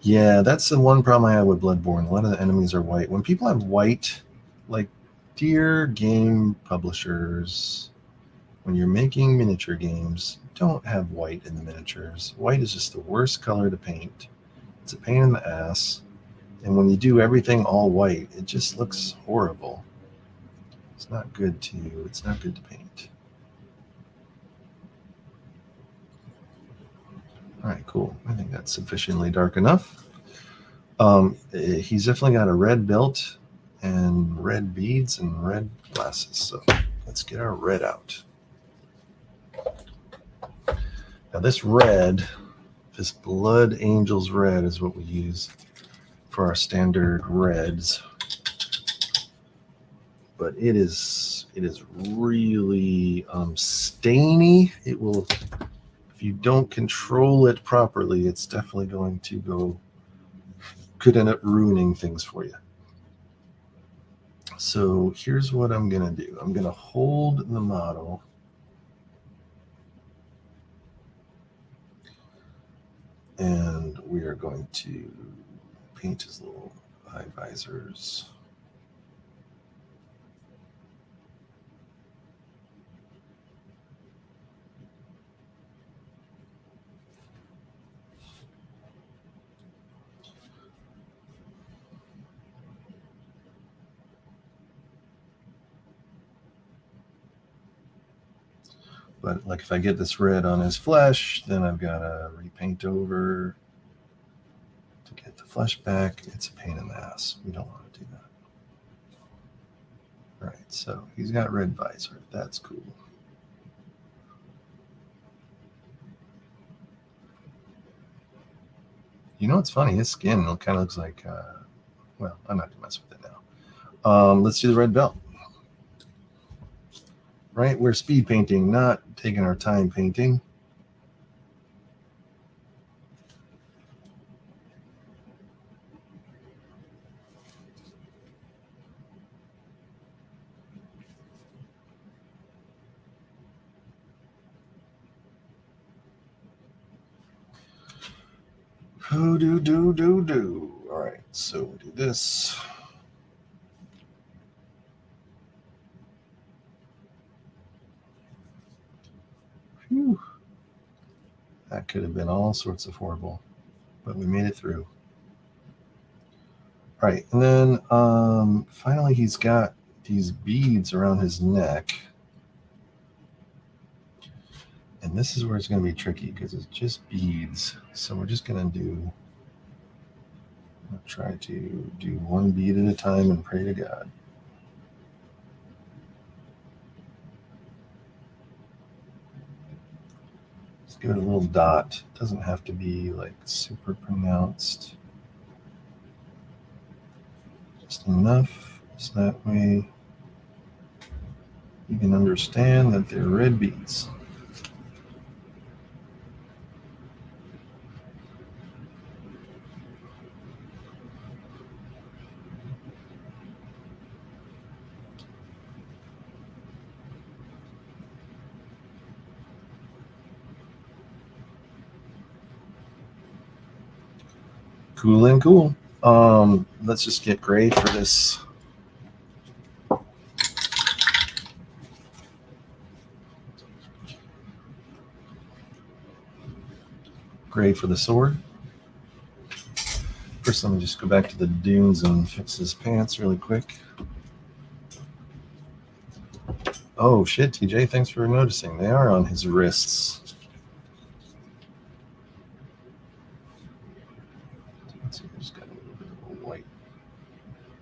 Yeah, that's the one problem I have with Bloodborne. A lot of the enemies are white. When people have white, like dear game publishers, when you're making miniature games, don't have white in the miniatures. White is just the worst color to paint. It's a pain in the ass. And when you do everything all white, it just looks horrible. It's not good to paint. All right, cool. I think that's sufficiently dark enough. He's definitely got a red belt and red beads and red glasses. So let's get our red out. Now this red, this Blood Angels red is what we use for our standard reds. But it is really stainy. It will, if you don't control it properly, it's definitely going to could end up ruining things for you. So here's what I'm going to do. I'm going to hold the model. And we are going to paint his little eye visors. But like if I get this red on his flesh, then I've got to repaint over to get the flesh back. It's a pain in the ass. We don't want to do that. All right, so he's got red visor. That's cool. You know what's funny? His skin kind of looks like, well, I'm not going to mess with it now. Let's do the red belt. Right? We're speed painting, not taking our time painting. Do. All right, so we do this. Whew. That could have been all sorts of horrible, but we made it through. All right, and then finally he's got these beads around his neck. And this is where it's going to be tricky because it's just beads. So we're just going to do I'll try to do one bead at a time and pray to God. Just give it a little dot. It doesn't have to be like super pronounced. Just enough so that way you can understand that they're red beads. Cool and cool. Let's just get gray for this. Gray for the sword. First, let me just go back to the dunes and fix his pants really quick. Oh shit, TJ, thanks for noticing. They are on his wrists. Let's see, I just got a little bit of a white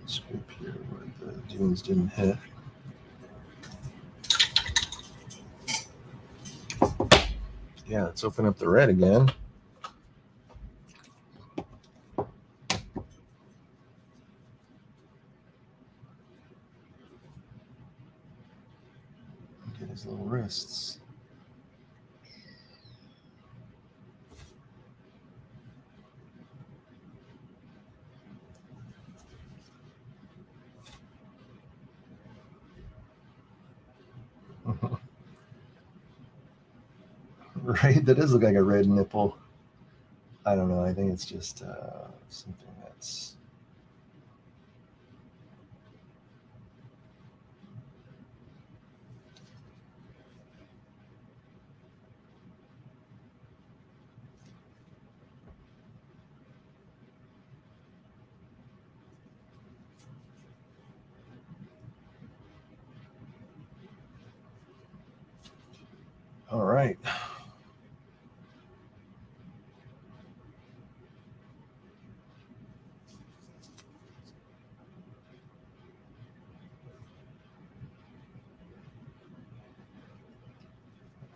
strip here where the dunes didn't hit. Yeah, let's open up the red again. Get his little wrists. Right? That does look like a red nipple. I don't know. I think it's just something that's... All right.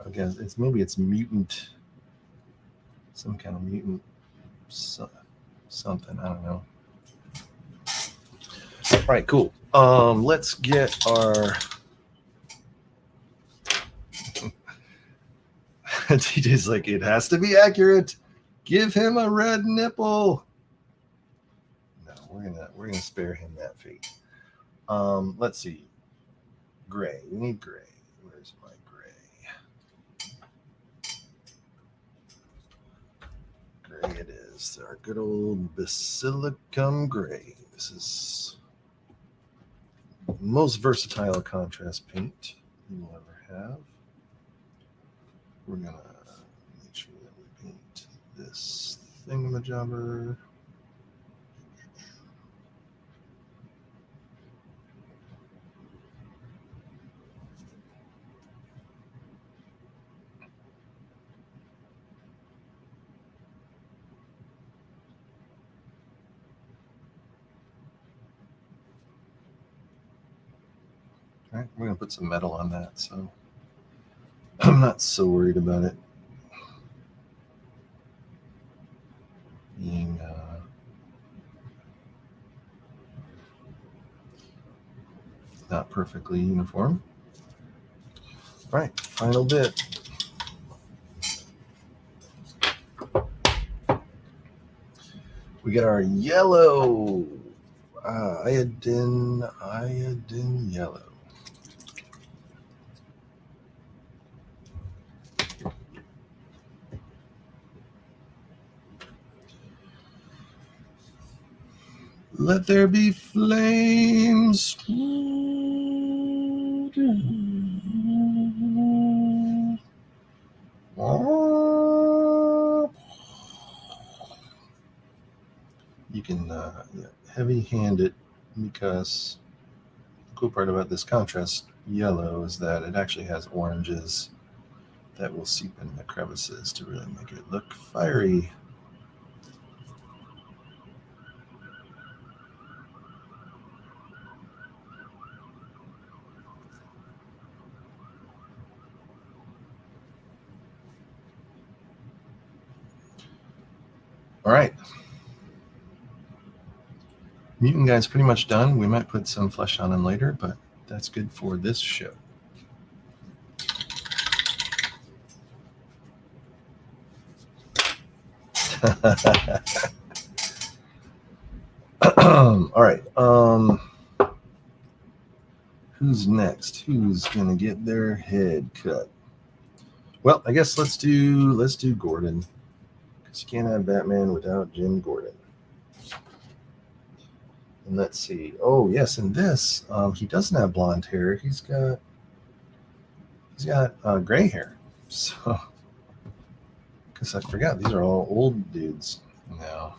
I guess it's maybe it's mutant, some kind of mutant something. I don't know. All right, cool. Let's get our TJ's like, it has to be accurate. Give him a red nipple. No, we're gonna spare him that fate. Let's see. Gray. We need gray. Where's my gray? Gray it is. Our good old Basilicum gray. This is the most versatile contrast paint you will ever have. We're gonna make sure that we paint this thingamajobber. All right, we're gonna put some metal on that, so I'm not so worried about it being not perfectly uniform. All right, final bit. We get our yellow iodine yellow. Let there be flames. You can heavy hand it, because the cool part about this contrast yellow is that it actually has oranges that will seep in the crevices to really make it look fiery. All right. Mutant guy's pretty much done. We might put some flesh on him later, but that's good for this show. All right. Who's next? Who's gonna get their head cut? Well, I guess let's do Gordon, because you can't have Batman without Jim Gordon. And let's see. Oh yes, in this, he doesn't have blonde hair. He's got gray hair. So, because I forgot, these are all old dudes now.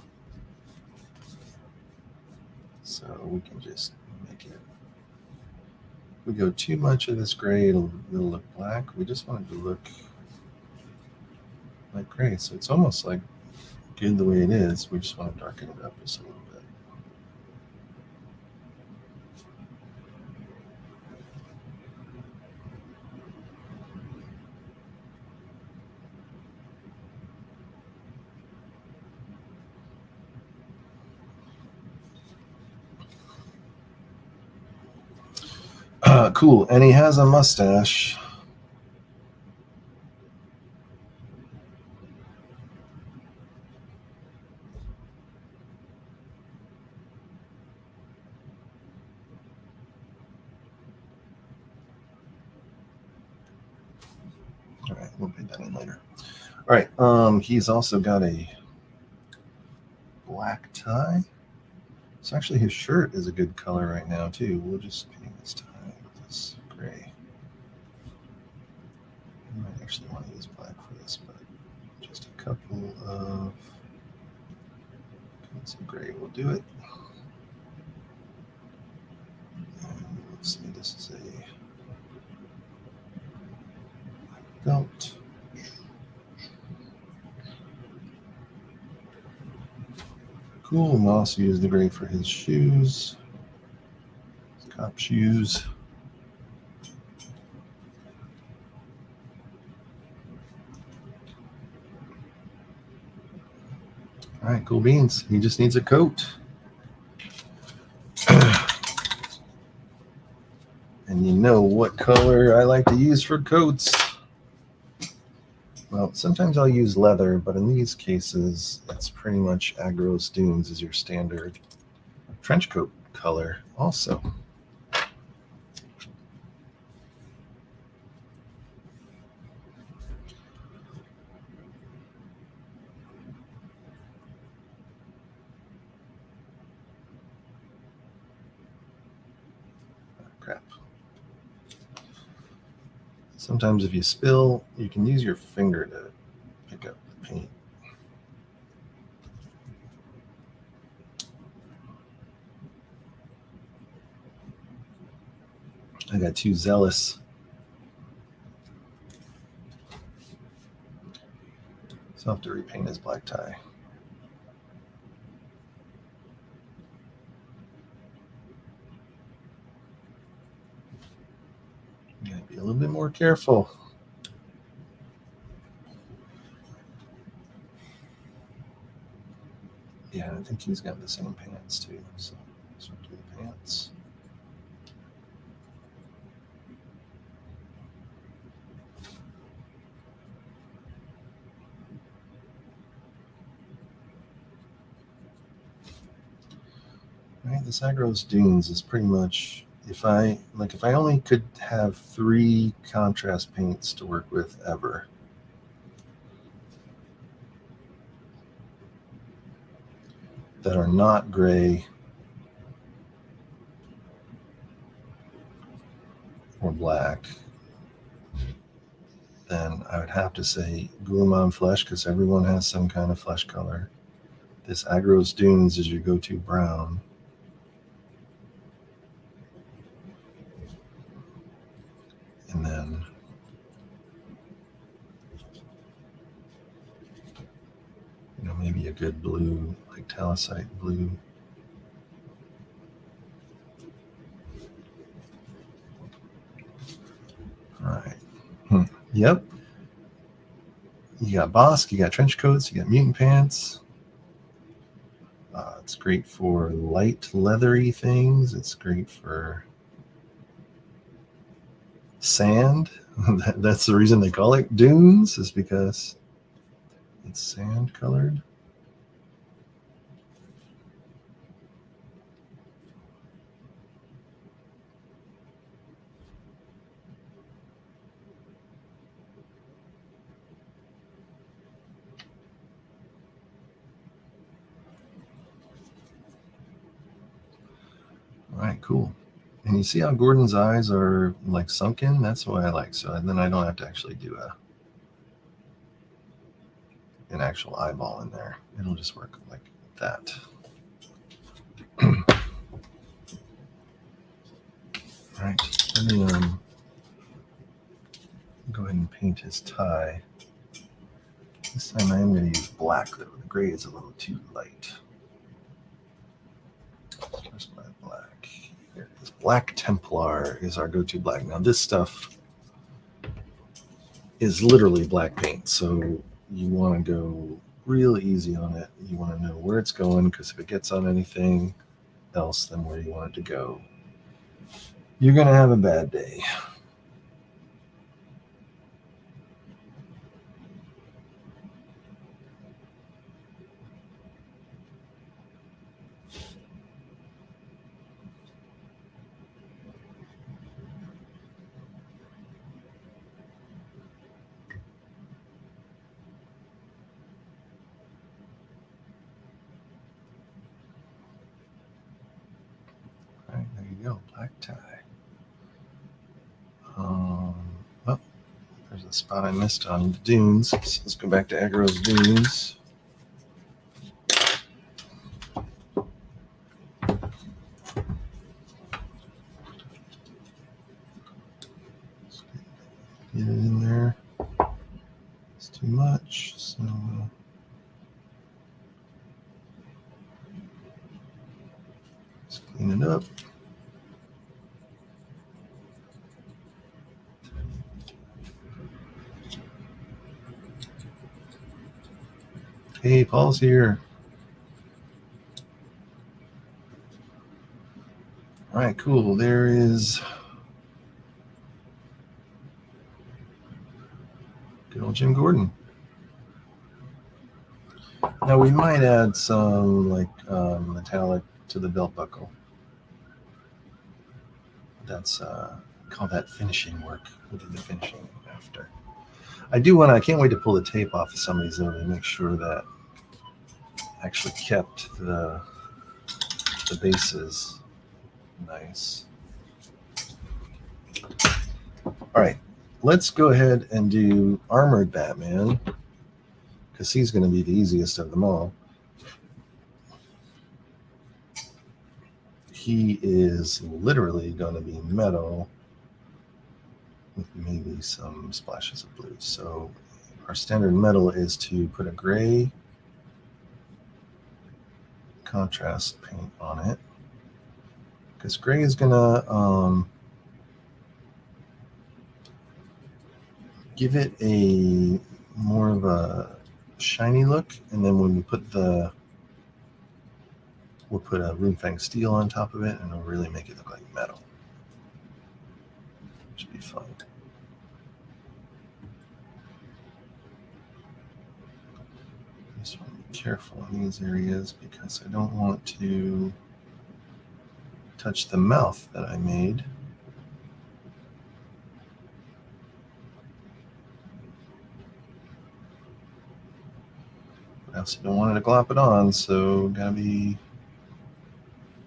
So we can just make it. If we go too much of this gray, it'll look black. We just want it to look like gray. So it's almost like good the way it is. We just want to darken it up just a little bit. Cool. And he has a mustache. All right, we'll put that in later. All right. He's also got a black tie. So actually his shirt is a good color right now too. We'll just paint this tie with this gray. I might actually want to use black for this, but just a couple of some gray will do it. And let's see, this is a belt. Cool. And I'll also use the gray for his shoes. His cop shoes. All right, cool beans. He just needs a coat. And you know what color I like to use for coats. Well, sometimes I'll use leather, but in these cases, it's pretty much Agros Dunes is your standard trench coat color also. Crap. Sometimes if you spill, you can use your finger to pick up the paint. I got too zealous. So I'll have to repaint his black tie. You gotta be a little bit more careful. Yeah, I think he's got the same pants too. So let's do the pants. Right, this Agros Dunes is pretty much, if I only could have 3 contrast paints to work with ever, that are not gray or black, then I would have to say Guilliman Flesh, because everyone has some kind of flesh color. This Agros Dunes is your go-to brown. And then maybe a good blue, like talcite blue. All right. Yep. You got Bossk, you got trench coats, you got mutant pants. It's great for light leathery things. It's great for sand. That's the reason they call it dunes, is because it's sand colored. All right, cool. And you see how Gordon's eyes are like sunken? That's what I like. So then I don't have to actually do an actual eyeball in there. It'll just work like that. All right, let me go ahead and paint his tie. This time I am going to use black though. The gray is a little too light. Where's my black? Here it is. Black Templar is our go-to black. Now this stuff is literally black paint, so you want to go real easy on it. You want to know where it's going, because if it gets on anything else than where you want it to go, you're going to have a bad day. All right, there you go, black tie. Oh, there's a spot I missed on the dunes. So let's go back to Aggro's dunes. Get it in there. It's too much, so let's clean it up. Hey, Paul's here. All right, cool. There is good old Jim Gordon. Now we might add some like metallic to the belt buckle. That's call that finishing work. We'll do the finishing after. I can't wait to pull the tape off of some of these though, to make sure that I actually kept the bases nice. All right, let's go ahead and do Armored Batman, because he's going to be the easiest of them all. He is literally going to be metal with maybe some splashes of blue. So our standard metal is to put a gray contrast paint on it, because gray is going to give it a more of a shiny look, and then when we we'll put a Runefang steel on top of it, and it'll really make it look like metal. Should be fun. Just want to be careful in these areas, because I don't want to touch the mouth that I made. I also don't want it to glop it on, so gotta be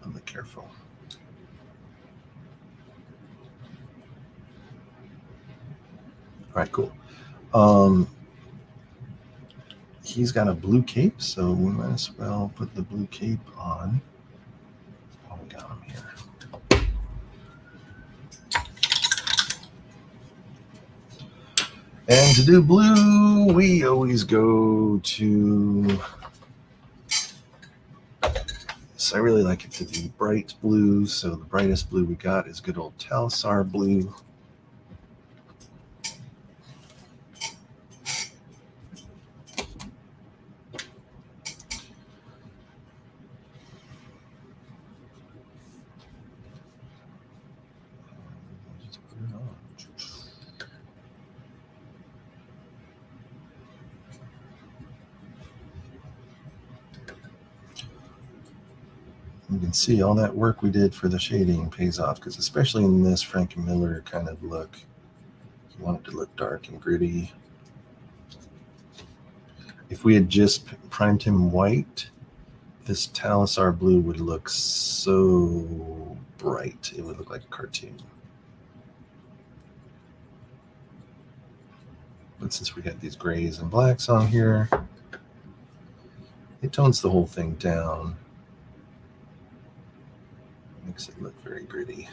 a bit careful. All right, cool. He's got a blue cape, so we might as well put the blue cape on. Oh, we got him here. And to do blue, we always go to... So I really like it to be bright blue, so the brightest blue we got is good old Talsar blue. You can see all that work we did for the shading pays off, because especially in this Frank Miller kind of look, you want it to look dark and gritty. If we had just primed him white, this Talisar blue would look so bright. It would look like a cartoon. But since we got these grays and blacks on here, it tones the whole thing down. Makes it look very gritty.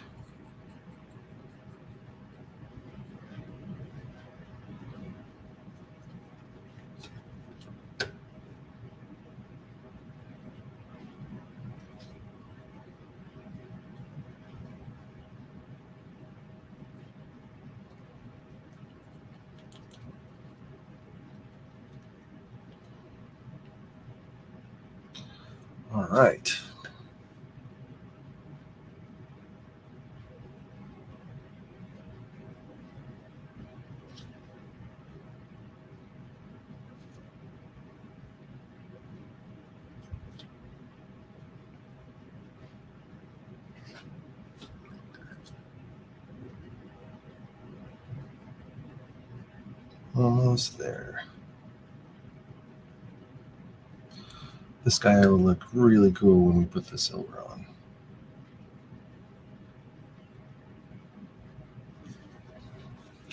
All right. Almost there. This guy will look really cool when we put the silver on.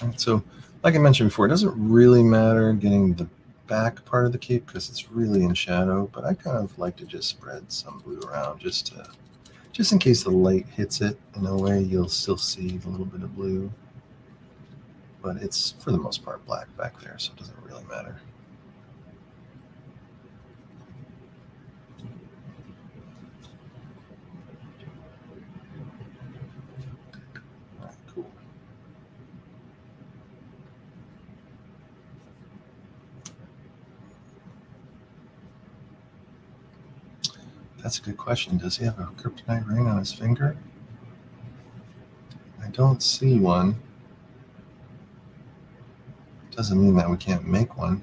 And so, like I mentioned before, it doesn't really matter getting the back part of the cape because it's really in shadow, but I kind of like to just spread some blue around just in case the light hits it in a way you'll still see a little bit of blue. But it's, for the most part, black back there, so it doesn't really matter. All right, cool. That's a good question. Does he have a kryptonite ring on his finger? I don't see one. Doesn't mean that we can't make one.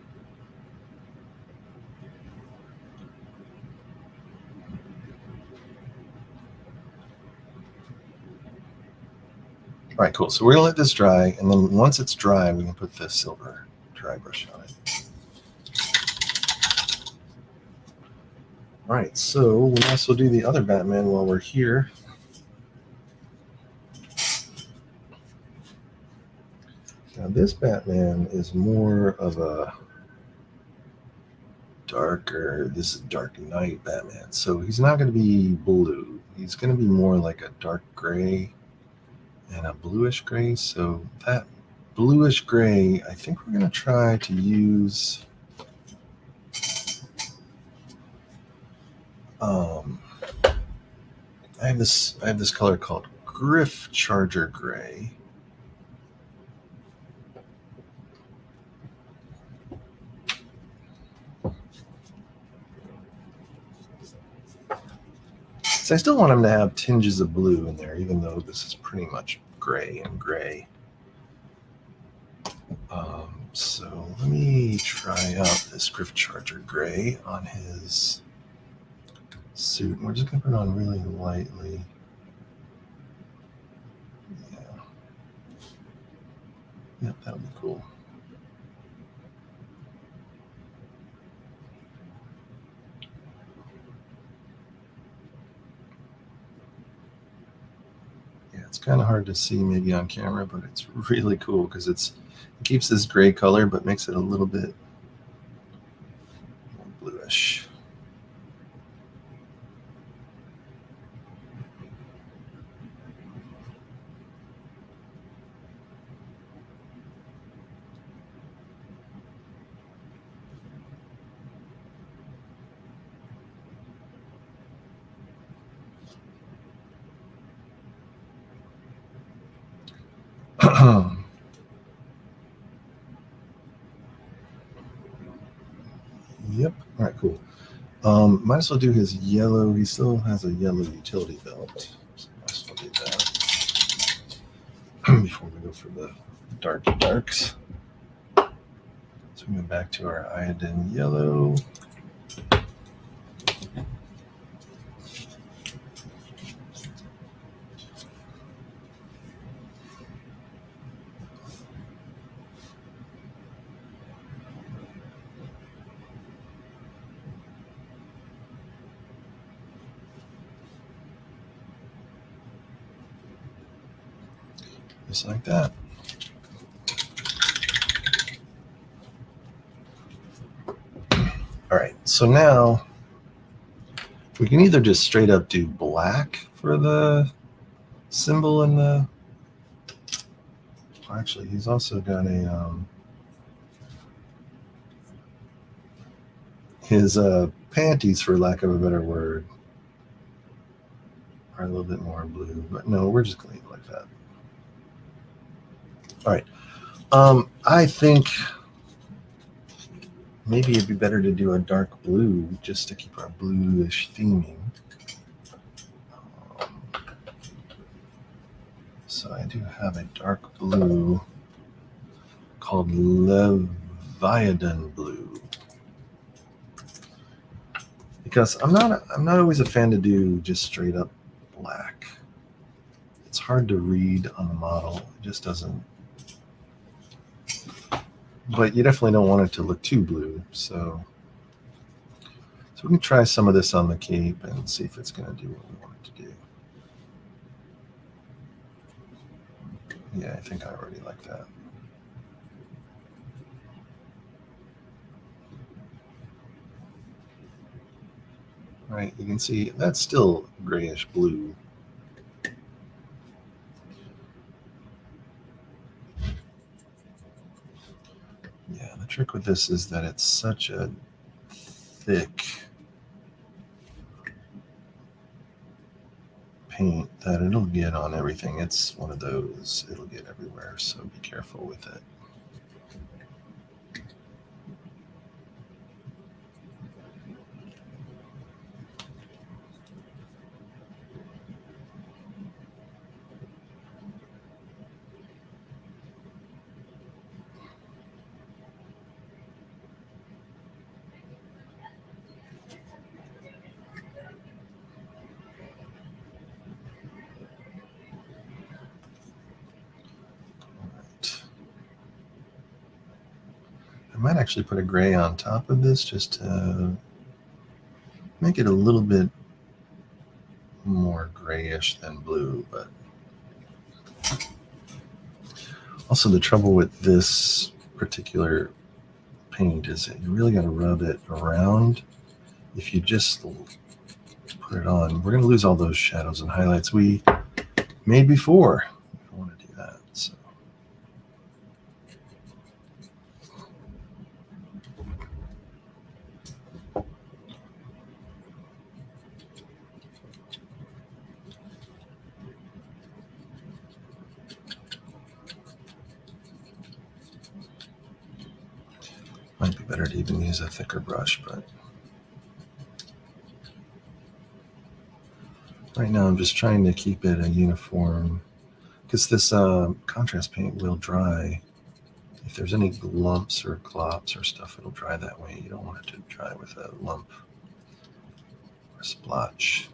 All right, cool. So we're gonna let this dry, and then once it's dry, we can put the silver dry brush on it. All right, so we might as well do the other Batman while we're here. Now this Batman is more of a darker, this is Dark Knight Batman. So he's not going to be blue. He's going to be more like a dark gray and a bluish gray. So that bluish gray, I think we're going to try to use I have this color called Gryph-Charger Gray. So I still want him to have tinges of blue in there, even though this is pretty much gray and gray. So let me try out this Gryph-Charger Gray on his suit. We're just going to put it on really lightly. Yeah. Yep, that'll be cool. Yeah, it's kind of hard to see maybe on camera, but it's really cool because it keeps this gray color but makes it a little bit more bluish. Yep. All right, cool. Might as well do his yellow. He still has a yellow utility belt. So might as well do that before we go for the darky darks. So we go back to our Iodine yellow. just like that. All right, so now we can either just straight up do black for the symbol and the, actually he's also got a, his panties, for lack of a better word, are a little bit more blue, but no, we're just gonna leave it like that. All right, I think maybe it'd be better to do a dark blue just to keep our bluish theming. So I do have a dark blue called Leviathan blue, because I'm not always a fan to do just straight up black. It's hard to read on the model. It just doesn't. But you definitely don't want it to look too blue. So we can try some of this on the cape and see if it's going to do what we want it to do. Yeah, I think I already like that. Right, you can see that's still grayish blue. Yeah, the trick with this is that it's such a thick paint that it'll get on everything. It's one of those, it'll get everywhere, so be careful with it. I might actually put a gray on top of this just to make it a little bit more grayish than blue, but also the trouble with this particular paint is that you really got to rub it around. If you just put it on, we're going to lose all those shadows and highlights we made before. We don't want to do that. So. Might be better to even use a thicker brush, but right now I'm just trying to keep it a uniform, because this contrast paint will dry. If there's any lumps or glops or stuff, it'll dry that way. You don't want it to dry with a lump or splotch.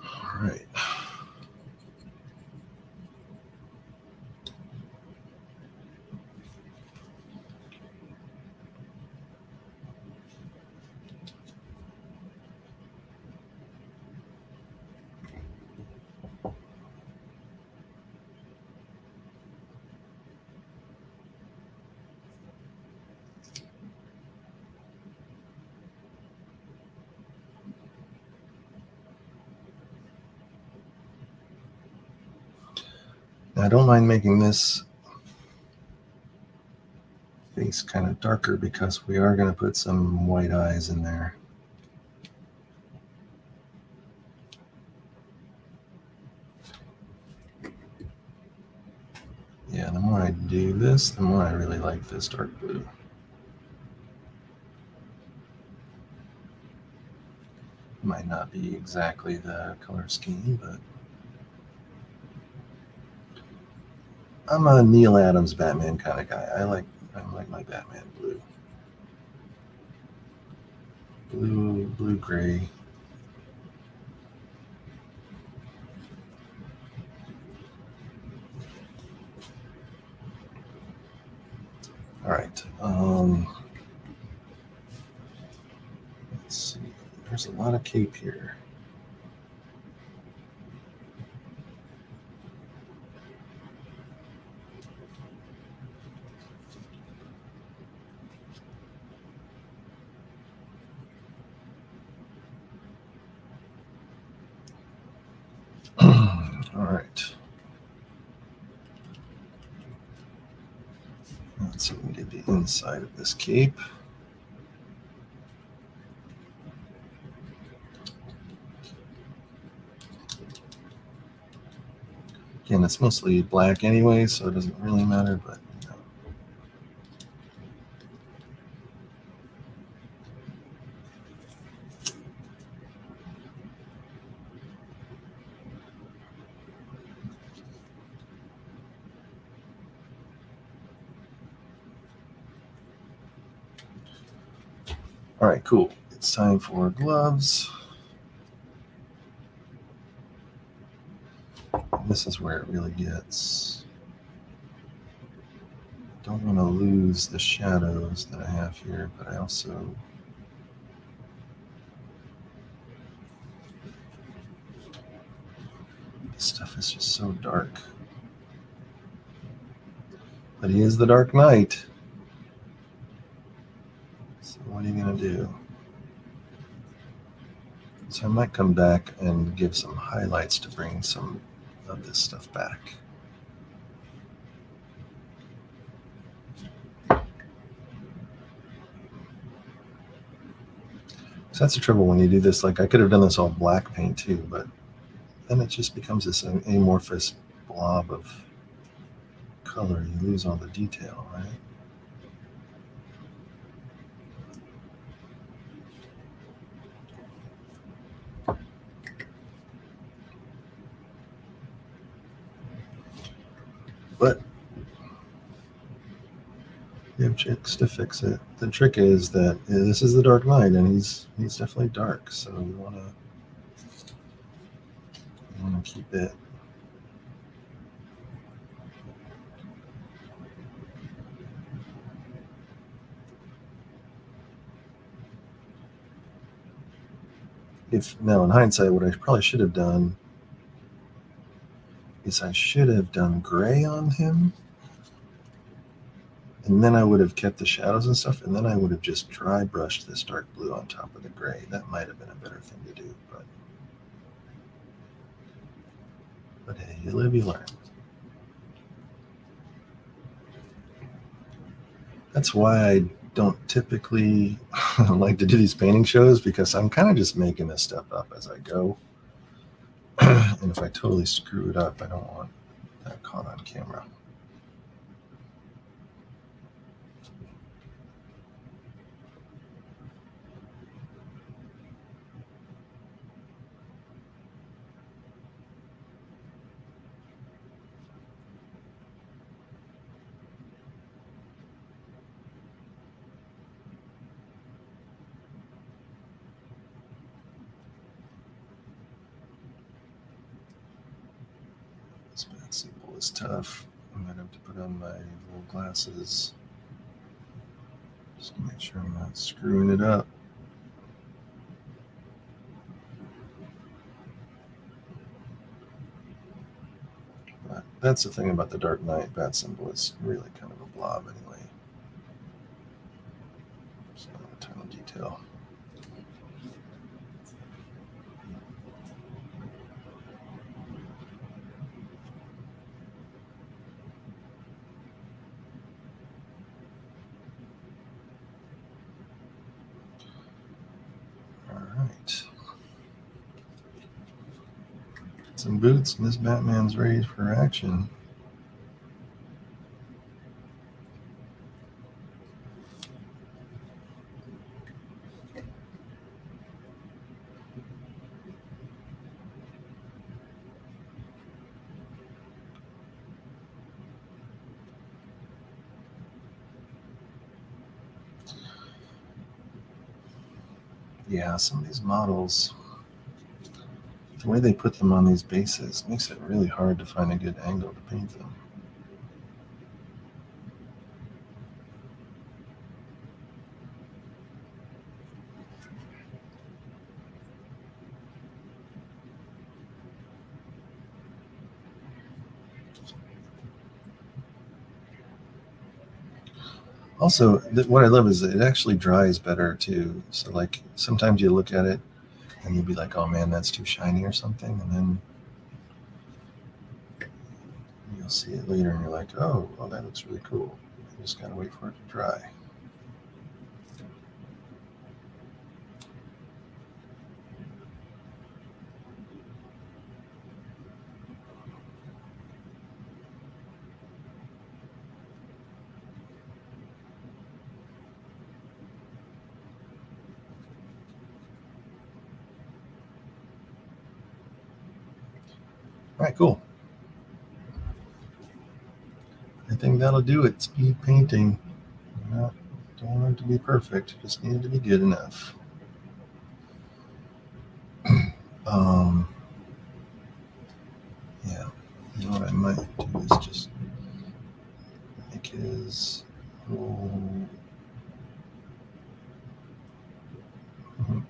All right. Now, I don't mind making this face kind of darker because we are going to put some white eyes in there. Yeah, the more I do this, the more I really like this dark blue. Might not be exactly the color scheme, but I'm a Neil Adams Batman kind of guy. I like my Batman blue. Blue gray. All right. Let's see. There's a lot of cape here. All right. Let's see if we can get the inside of this cape. Again, it's mostly black anyway, so it doesn't really matter, but you know. All right, cool. It's time for gloves. This is where it really gets. Don't want to lose the shadows that I have here, but I also this stuff is just so dark. But he is the Dark Knight. So what are you gonna do? So I might come back and give some highlights to bring some of this stuff back. So that's the trouble when you do this. Like I could have done this all black paint too, but then it just becomes this amorphous blob of color. You lose all the detail, right? But you have tricks to fix it. The trick is that this is the Dark Knight, and he's definitely dark. So we want to keep it. If now in hindsight, what I probably should have done is I should have done gray on him, and then I would have kept the shadows and stuff, and then I would have just dry brushed this dark blue on top of the gray. That might have been a better thing to do, but hey, you live, you learn. That's why I don't typically like to do these painting shows, because I'm kind of just making this stuff up as I go. And if I totally screw it up, I don't want that caught on camera. This bat symbol is tough. I might have to put on my little glasses just to make sure I'm not screwing it up. But that's the thing about the Dark Knight bat symbol. It's really kind of a blob anyway. So a ton of detail. Some boots, and this Batman's ready for action. Yeah, some of these models, the way they put them on these bases makes it really hard to find a good angle to paint them. Also, what I love is that it actually dries better too. So like sometimes you look at it and you'll be like, oh man, that's too shiny or something. And then you'll see it later and you're like, oh, well, that looks really cool. You just gotta wait for it to dry. All right, cool. I think that'll do it. Speed painting. Not, don't want it to be perfect. Just need it to be good enough. um, yeah. You know what I might do is just make his little,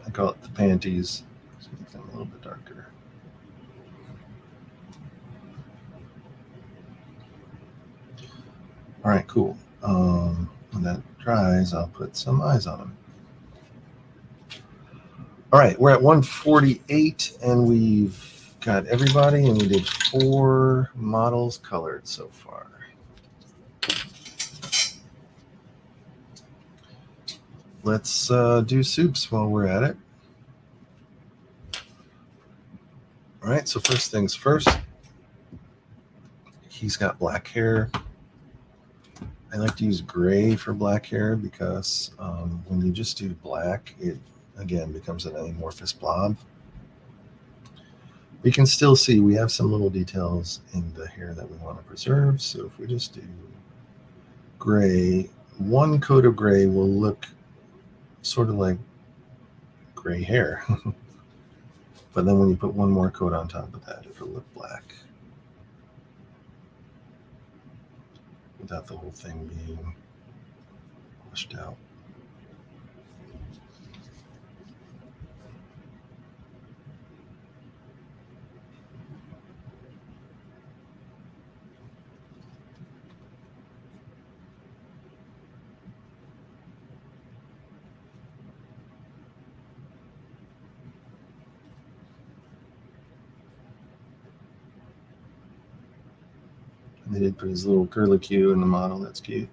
I call it the panties. So make them a little bit darker. All right, cool. When that dries, I'll put some eyes on him. All right, we're at 148 and we've got everybody and we did 4 models colored so far. Let's do soups while we're at it. All right, so first things first, he's got black hair. I like to use gray for black hair because when you just do black, it again becomes an amorphous blob. We can still see we have some little details in the hair that we want to preserve. So if we just do gray, one coat of gray will look sort of like gray hair. But then when you put one more coat on top of that, it'll look black without the whole thing being washed out. And they did put his little curlicue in the model. That's cute.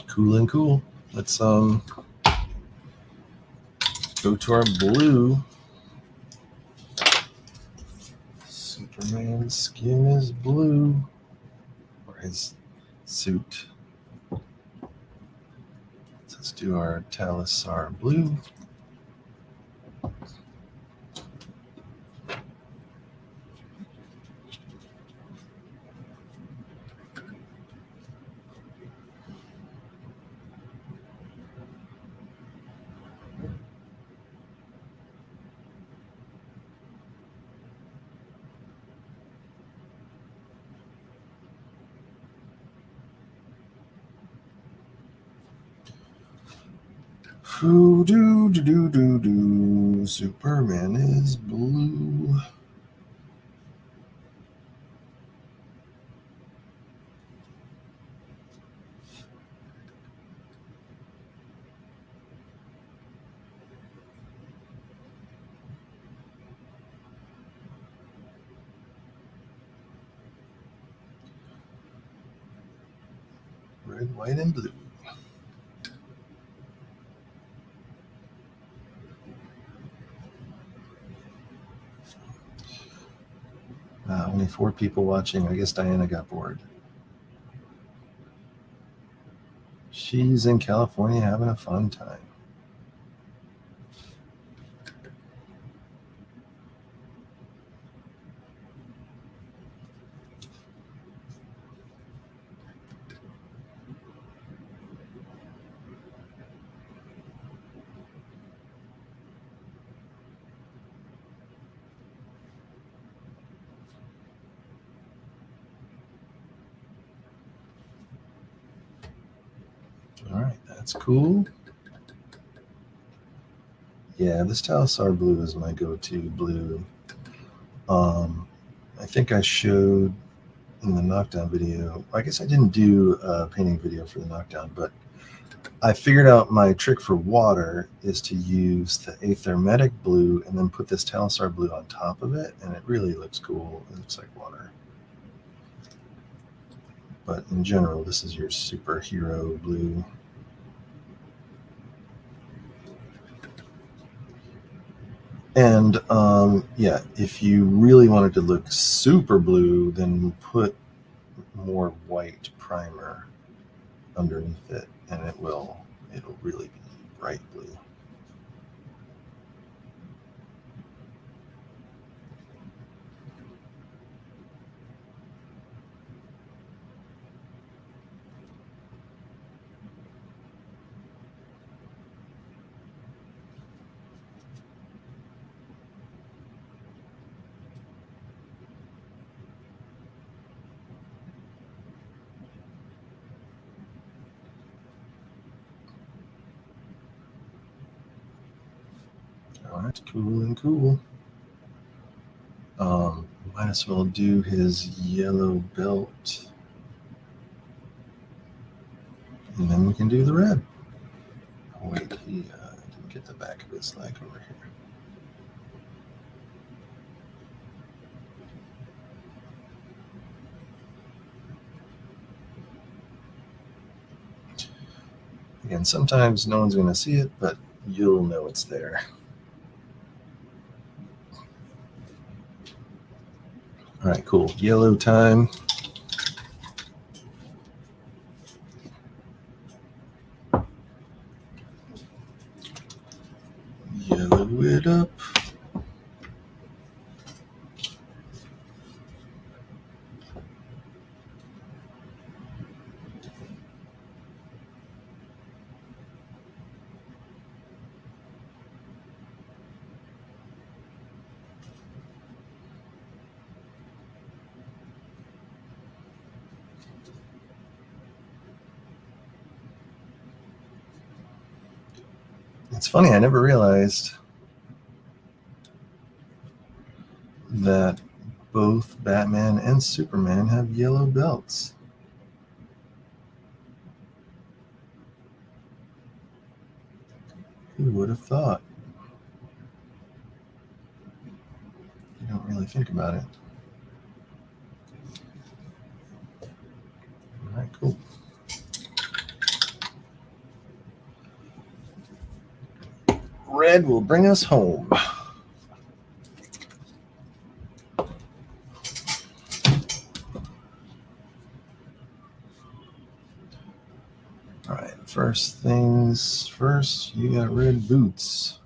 Cool and cool. Let's go to our blue. Superman's skin is blue, or his suit. So let's do our Talisar blue. Do. Superman is blue. Red, white, and blue. Only 4 people watching. I guess Diana got bored. She's in California having a fun time. All right, that's cool. Yeah, this Talisar blue is my go-to blue. I think I showed in the knockdown video. I guess I didn't do a painting video for the knockdown, but I figured out my trick for water is to use the Aethermetic blue and then put this Talisar blue on top of it, and it really looks cool. It looks like water. But in general, this is your superhero blue. And yeah, if you really wanted to look super blue, then put more white primer underneath it, and it'll really be bright blue. All right, cool and cool. Might as well do his yellow belt, and then we can do the red. Oh, wait, he didn't get the back of his leg over here. Again, sometimes no one's going to see it, but you'll know it's there. All right, cool. Yellow time. Yellow it up. It's funny, I never realized that both Batman and Superman have yellow belts. Who would have thought? You don't really think about it. All right, cool. Red will bring us home. All right, first things first, you got red boots.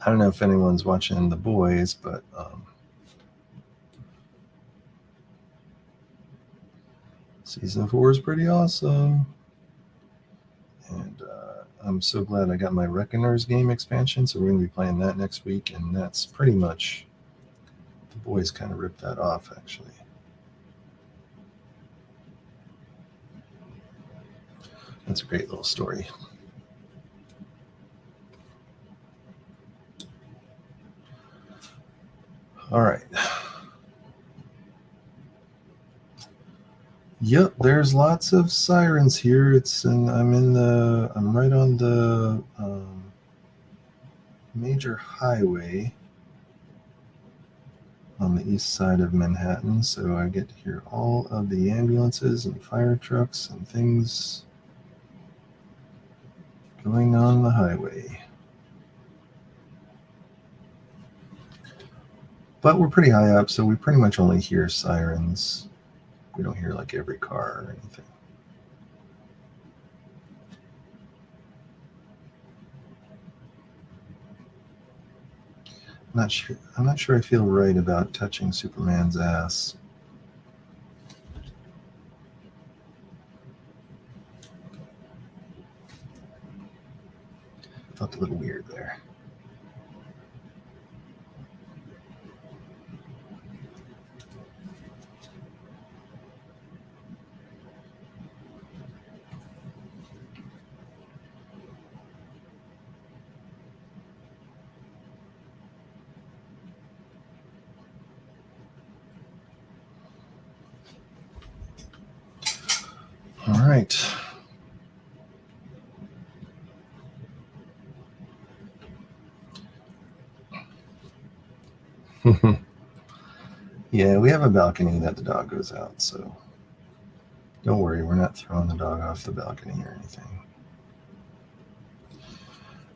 I don't know if anyone's watching The Boys, but season 4 is pretty awesome. And I'm so glad I got my Reckoners game expansion, so we're going to be playing that next week, and that's pretty much, The Boys kind of ripped that off, actually. That's a great little story. All right. Yep, there's lots of sirens here. I'm right on the major highway on the east side of Manhattan, so I get to hear all of the ambulances and fire trucks and things going on the highway. But we're pretty high up, so we pretty much only hear sirens. We don't hear like every car or anything. I'm not sure I feel right about touching Superman's ass. Felt a little weird there. All right. Yeah, we have a balcony that the dog goes out, so don't worry, we're not throwing the dog off the balcony or anything.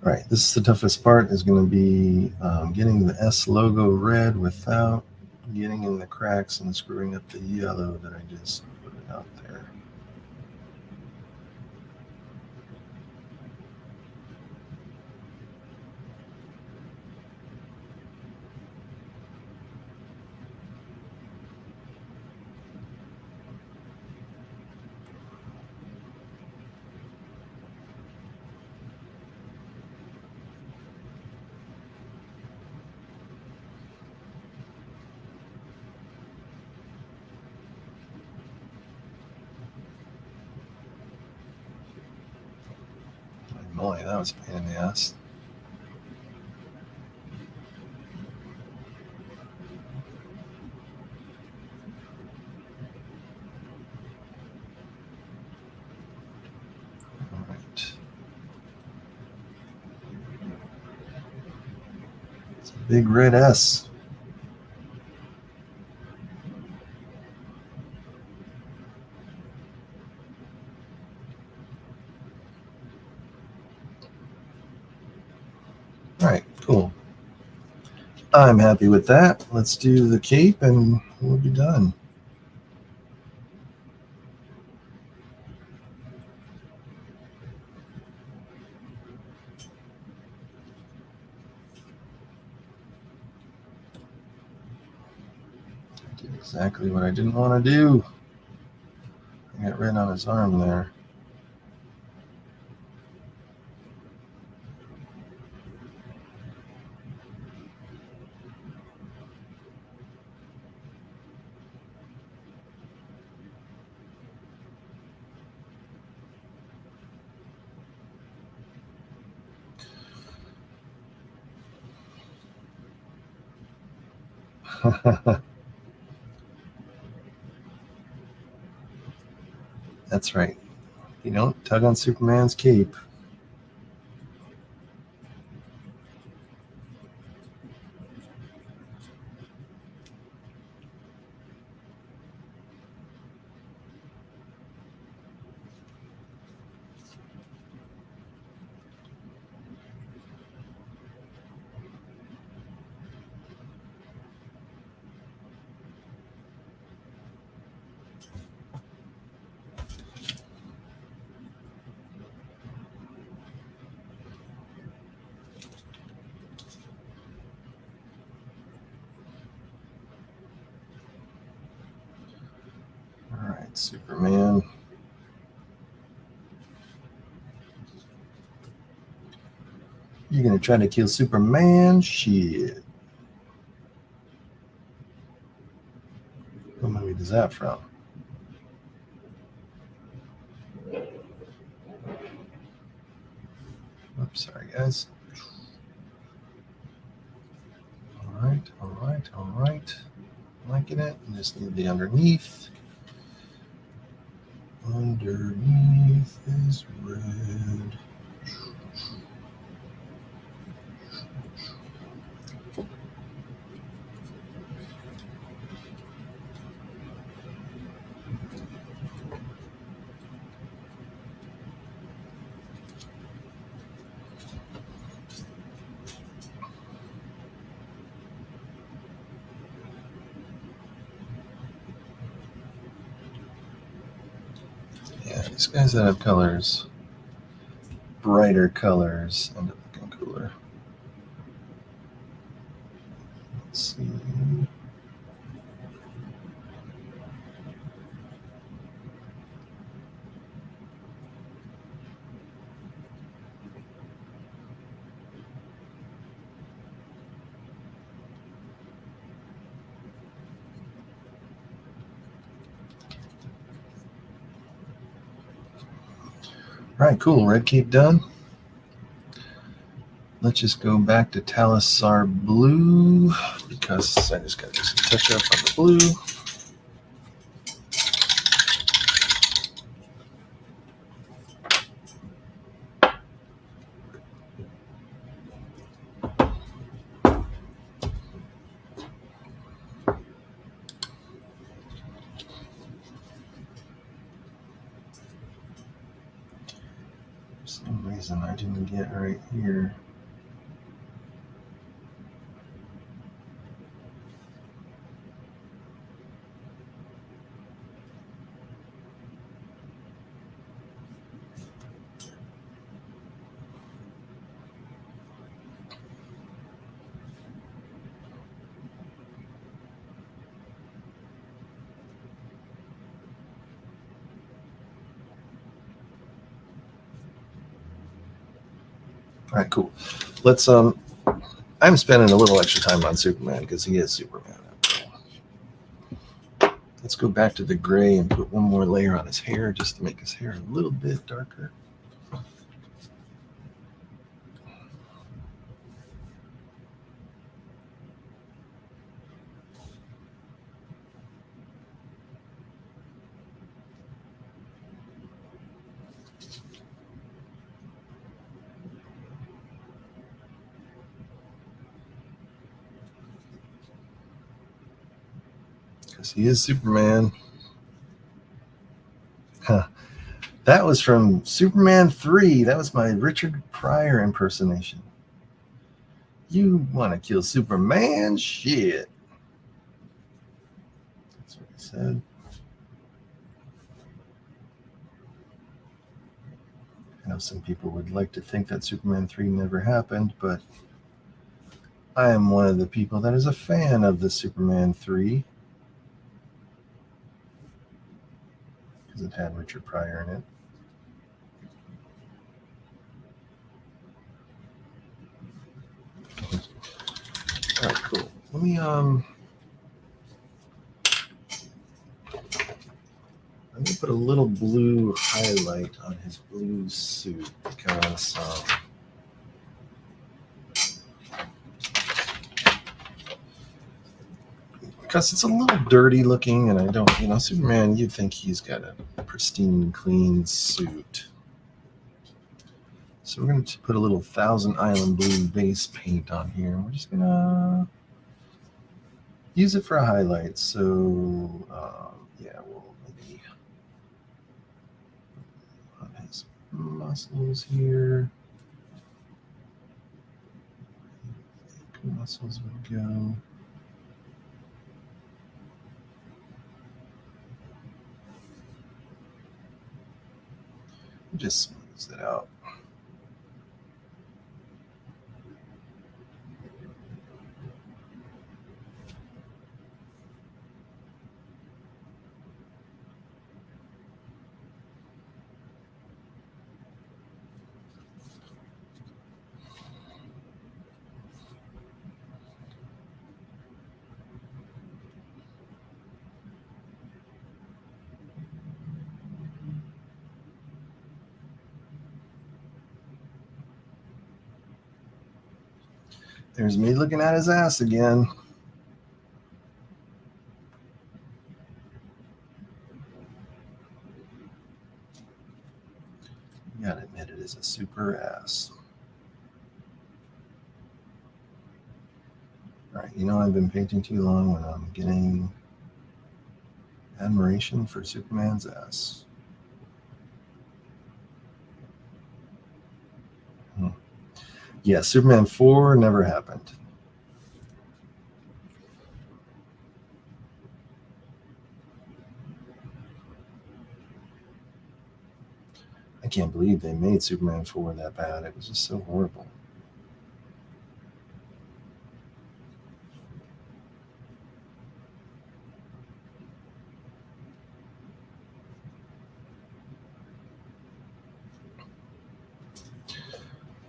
All right, this is the toughest part, is going to be getting the S logo red without getting in the cracks and screwing up the yellow that I just put out there. Boy, that was a pain in the ass. All right. It's a big red S. All right, cool. I'm happy with that. Let's do the cape and we'll be done. Did exactly what I didn't want to do. I got red on his arm there. That's right. You don't tug on Superman's cape. All right, Superman. You're gonna try to kill Superman? Shit. What movie is that from? Oops, sorry guys. All right, all right, all right. Liking it. Just need the underneath. Underneath is red. Yeah, these guys that have colors, brighter colors, end up looking cooler. Let's see. All right, cool. Red cape done. Let's just go back to Talisar blue because I just got to do some touch up on the blue. For some reason I didn't get right here. All right, cool. Let's I'm spending a little extra time on Superman because he is Superman. Let's go back to the gray and put one more layer on his hair just to make his hair a little bit darker. Because he is Superman. Huh. That was from Superman 3. That was my Richard Pryor impersonation. You want to kill Superman? Shit. That's what he said. I know some people would like to think that Superman 3 never happened, but I am one of the people that is a fan of the Superman 3 because it had Richard Pryor in it. All right, cool. Let me I'm gonna put a little blue highlight on his blue suit because it's a little dirty looking, and I don't, Superman, you'd think he's got a pristine, clean suit. So we're going to put a little Thousand Island blue base paint on here. We're just going to use it for a highlight. So, yeah, we'll maybe on his muscles here. Muscles would go. Just smooths it out. There's me looking at his ass again. You gotta admit, it is a super ass. All right, I've been painting too long when I'm getting admiration for Superman's ass. Yeah, Superman 4 never happened. I can't believe they made Superman 4 that bad. It was just so horrible.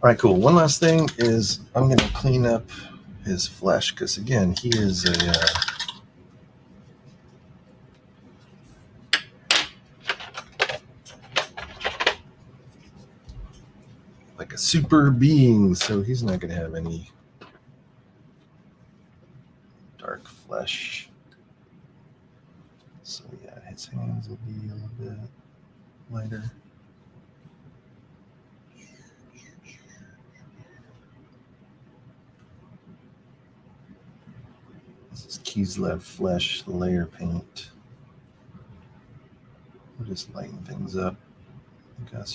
All right, cool. One last thing is I'm going to clean up his flesh because, again, he is like a super being, so he's not going to have any dark flesh. So yeah, his hands will be a little bit lighter. This is Kislev Flesh layer paint. We'll just lighten things up because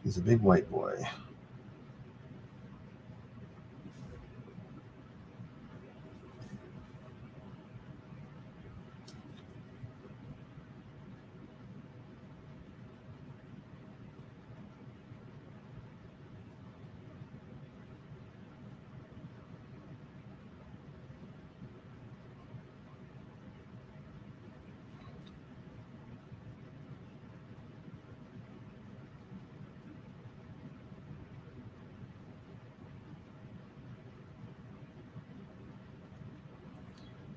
he's a big white boy.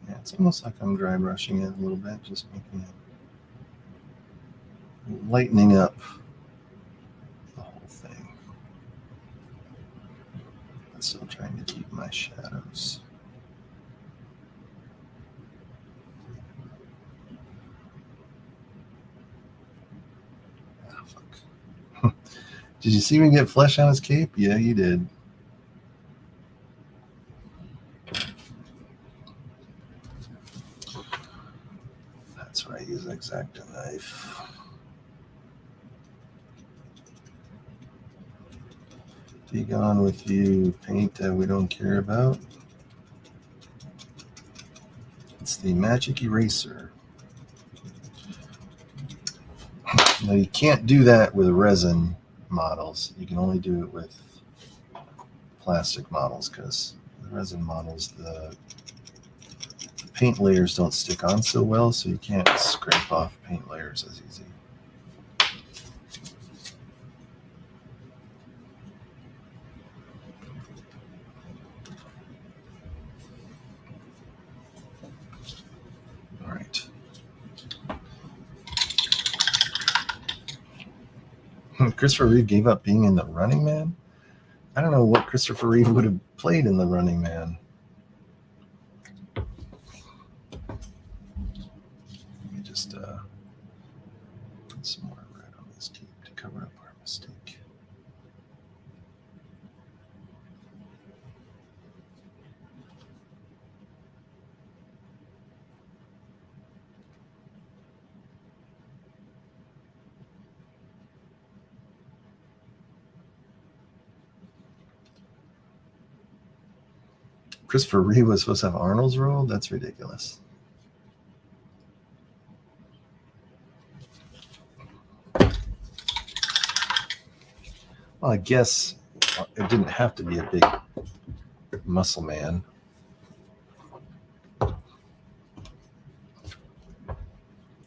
Yeah, it's almost like I'm dry brushing it a little bit, just making it, lightening up the whole thing. But still trying to keep my shadows. Fuck. Did you see me get flesh on his cape? Yeah, you did. That's right, use an X-Acto knife. Be gone with you, paint that we don't care about. It's the Magic Eraser. Now you can't do that with resin models. You can only do it with plastic models because the resin models, the paint layers don't stick on so well, so you can't scrape off paint layers as easy. All right. Christopher Reeve gave up being in The Running Man? I don't know what Christopher Reeve would have played in The Running Man. Let me just put some more red on this cape to cover up our mistake. Christopher Reeve was supposed to have Arnold's role? That's ridiculous. Well, I guess it didn't have to be a big muscle man.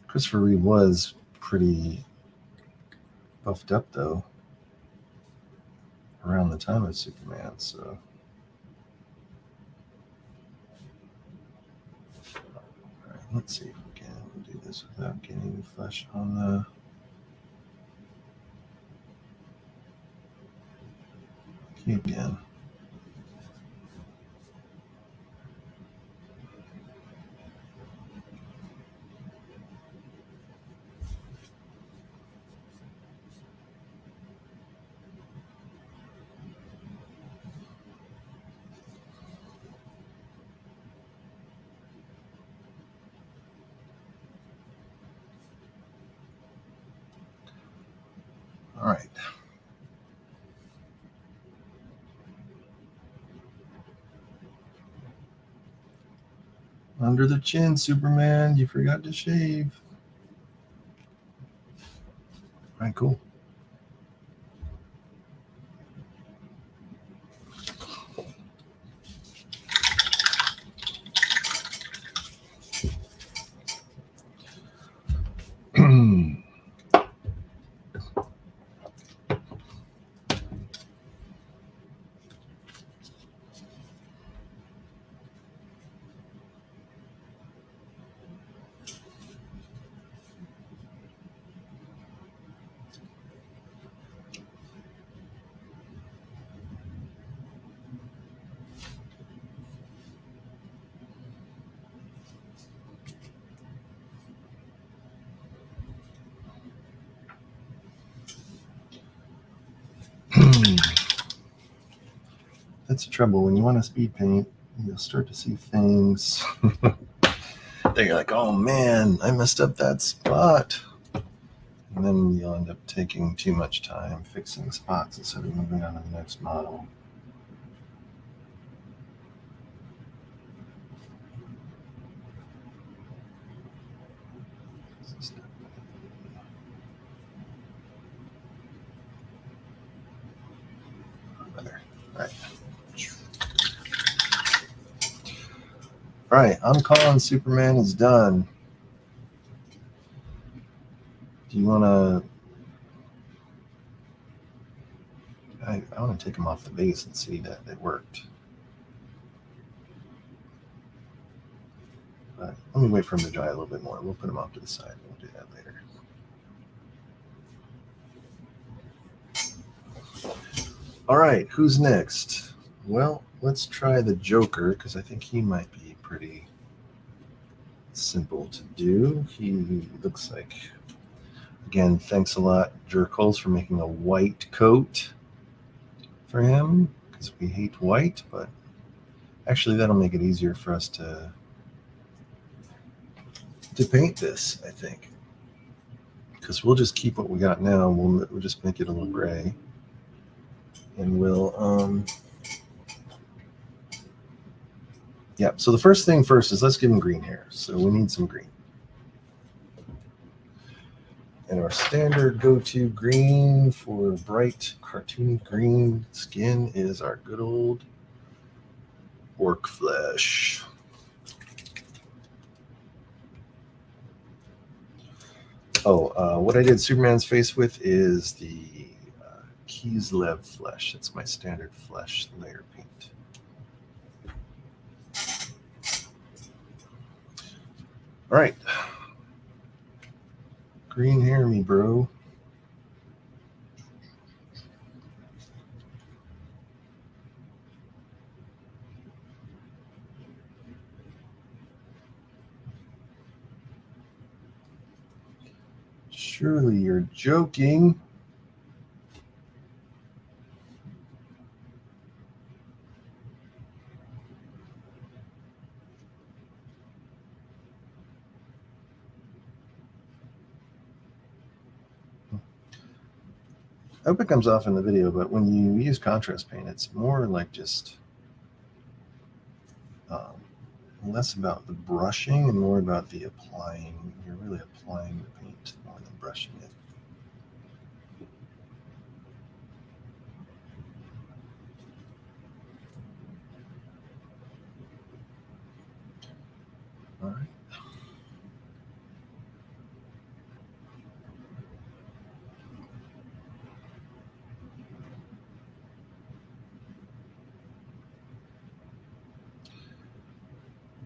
Christopher Reeve was pretty buffed up, though, around the time of Superman, so... All right, let's see if we can do this without getting the flesh on the... key again. All right. Under the chin, Superman, you forgot to shave. right, cool. That's the trouble. When you want to speed paint, you'll start to see things that you're like, oh man, I messed up that spot. And then you'll end up taking too much time fixing spots instead of moving on to the next model. All right, I'm calling Superman is done. Do you want to... I want to take him off the base and see that it worked. But let me wait for him to dry a little bit more. We'll put him off to the side. We'll do that later. All right, who's next? Well, let's try the Joker, because I think he might be pretty simple to do. He looks like... Again, thanks a lot, Jerkholes, for making a white coat for him, because we hate white, but actually that'll make it easier for us to paint this, I think. Because we'll just keep what we got now, and we'll just make it a little gray. And we'll, yeah, so the first thing first is let's give him green hair. So we need some green. And our standard go-to green for bright, cartoony green skin is our good old orc flesh. Oh, what I did Superman's face with is the Kislev flesh. It's my standard flesh layer paint. All right. Green hair me, bro. Surely you're joking. I hope it comes off in the video, but when you use contrast paint, it's more like just less about the brushing and more about the applying. You're really applying the paint more than brushing it. All right.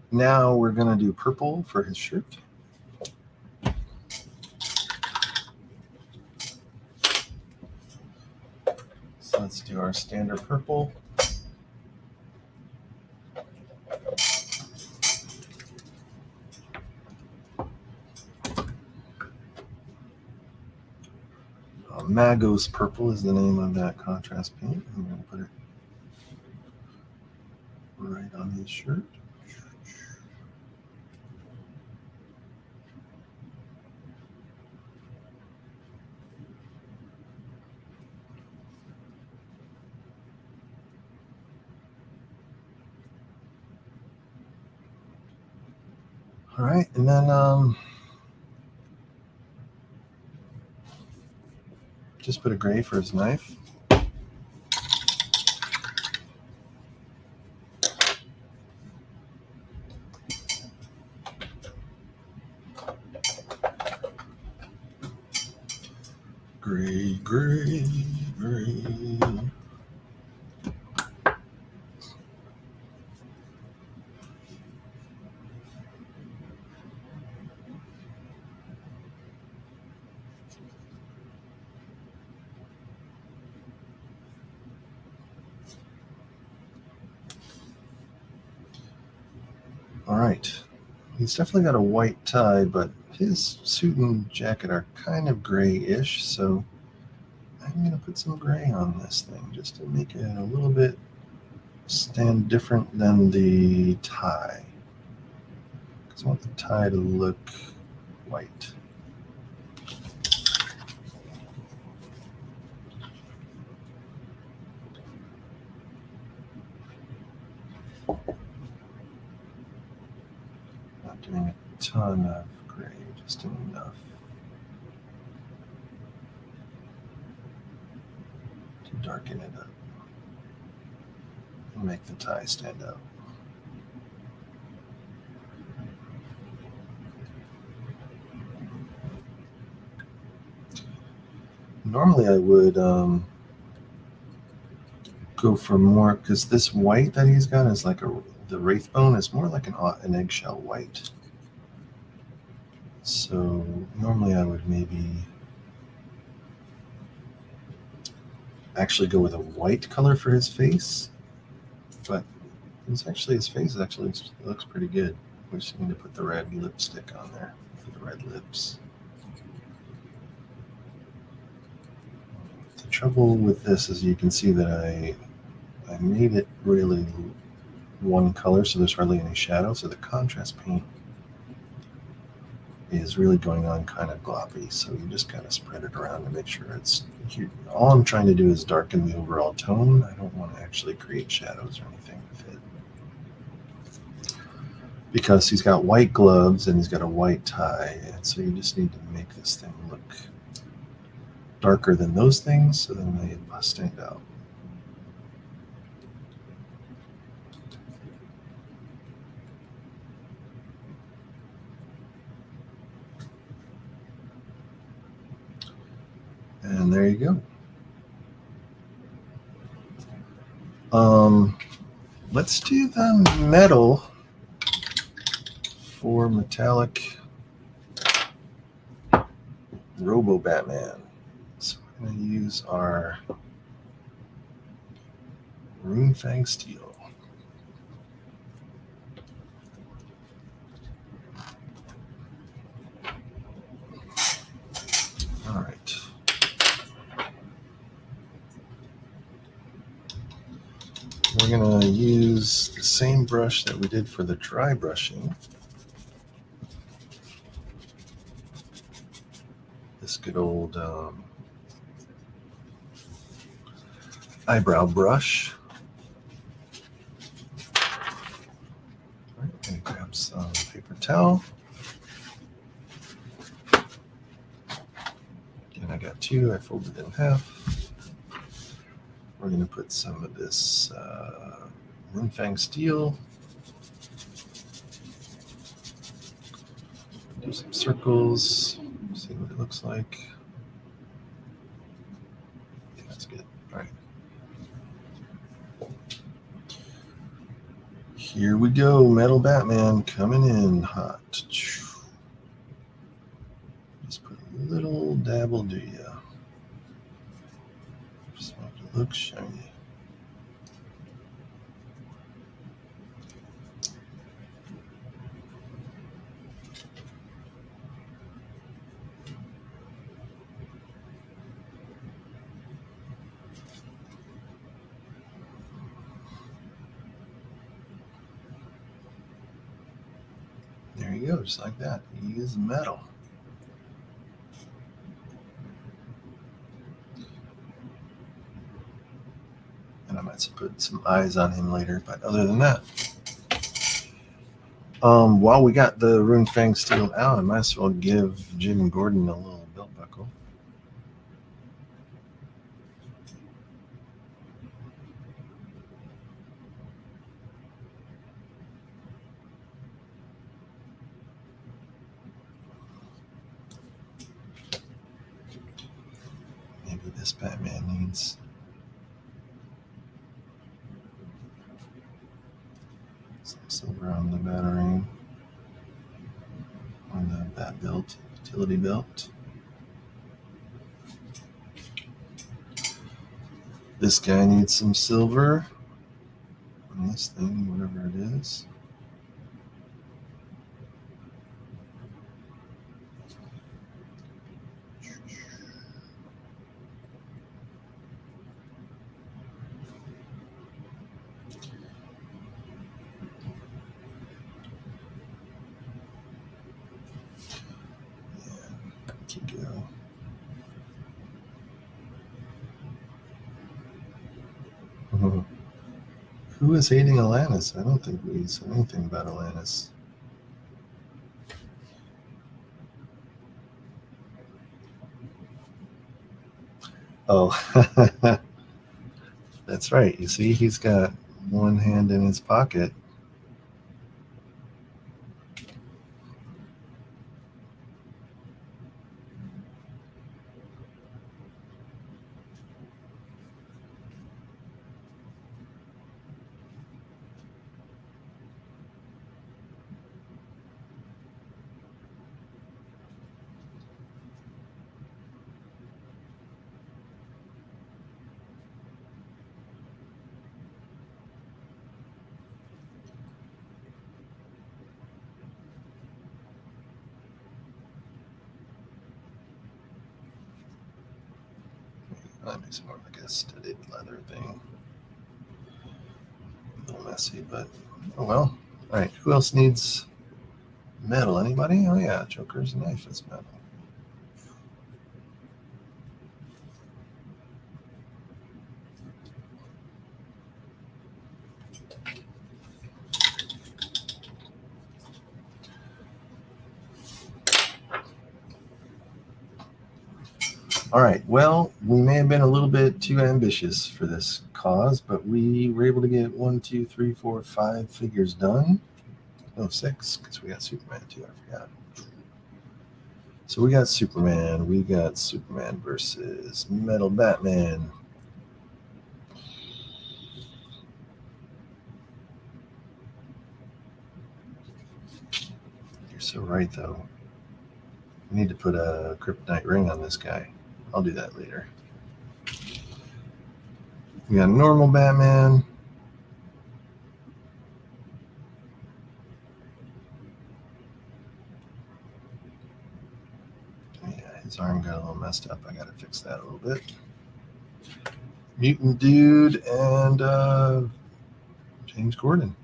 Now we're going to do purple for his shirt. So let's do our standard purple. Magos purple is the name of that contrast paint. I'm going to put it right on his shirt. All right, and then Just put a gray for his knife. Gray, gray, gray. All right. He's definitely got a white tie, but his suit and jacket are kind of grayish, so I'm going to put some gray on this thing just to make it a little bit stand different than the tie. Because I want the tie to look white. Not doing a ton of gray, just enough to darken it up and make the tie stand out. Normally I would go for more, because this white that he's got is like the Wraithbone is more like an eggshell white. So normally I would maybe actually go with a white color for his face, but his face actually looks pretty good. We just need to put the red lipstick on there for the red lips. The trouble with this is you can see that I made it really one color, so there's hardly any shadow, so the contrast paint is really going on kind of gloppy, so you just kind of spread it around to make sure it's cute. All I'm trying to do is darken the overall tone. I don't want to actually create shadows or anything with it, because he's got white gloves and he's got a white tie, and so you just need to make this thing look darker than those things, so then they stand out. And there you go. Let's do the metal for Metallic Robo Batman. So we're going to use our Runefang Steel. All right. We're going to use the same brush that we did for the dry brushing. This good old eyebrow brush. All right, I'm going to grab some paper towel. And I got two, I folded it in half. We're going to put some of this Runefang Steel. Do some circles, see what it looks like. Yeah, that's good. All right. Here we go, Metal Batman coming in hot. Just put a little dabble, do ya? Just want it to look shiny. There you go, just like that. He is metal. And I might put some eyes on him later, but other than that, while we got the Runefang Steel out, I might as well give Jim Gordon a little belt buckle. This Batman needs some silver on the Batarang, on the Bat belt, utility belt. This guy needs some silver on this thing, whatever it is. Who is hating Alanis? I don't think we said anything about Alanis. Oh, that's right. You see, he's got one hand in his pocket. That makes more like a studded leather thing. A little messy, but oh well. All right, who else needs metal? Anybody? Oh yeah, Joker's knife is metal. All right, well, we may have been a little bit too ambitious for this cause, but we were able to get 1, 2, 3, 4, 5 figures done. No, 6, because we got Superman too, I forgot. So we got Superman versus Metal Batman. You're so right, though. We need to put a kryptonite ring on this guy. I'll do that later. We got normal Batman. Yeah, his arm got a little messed up. I got to fix that a little bit. Mutant Dude and James Gordon.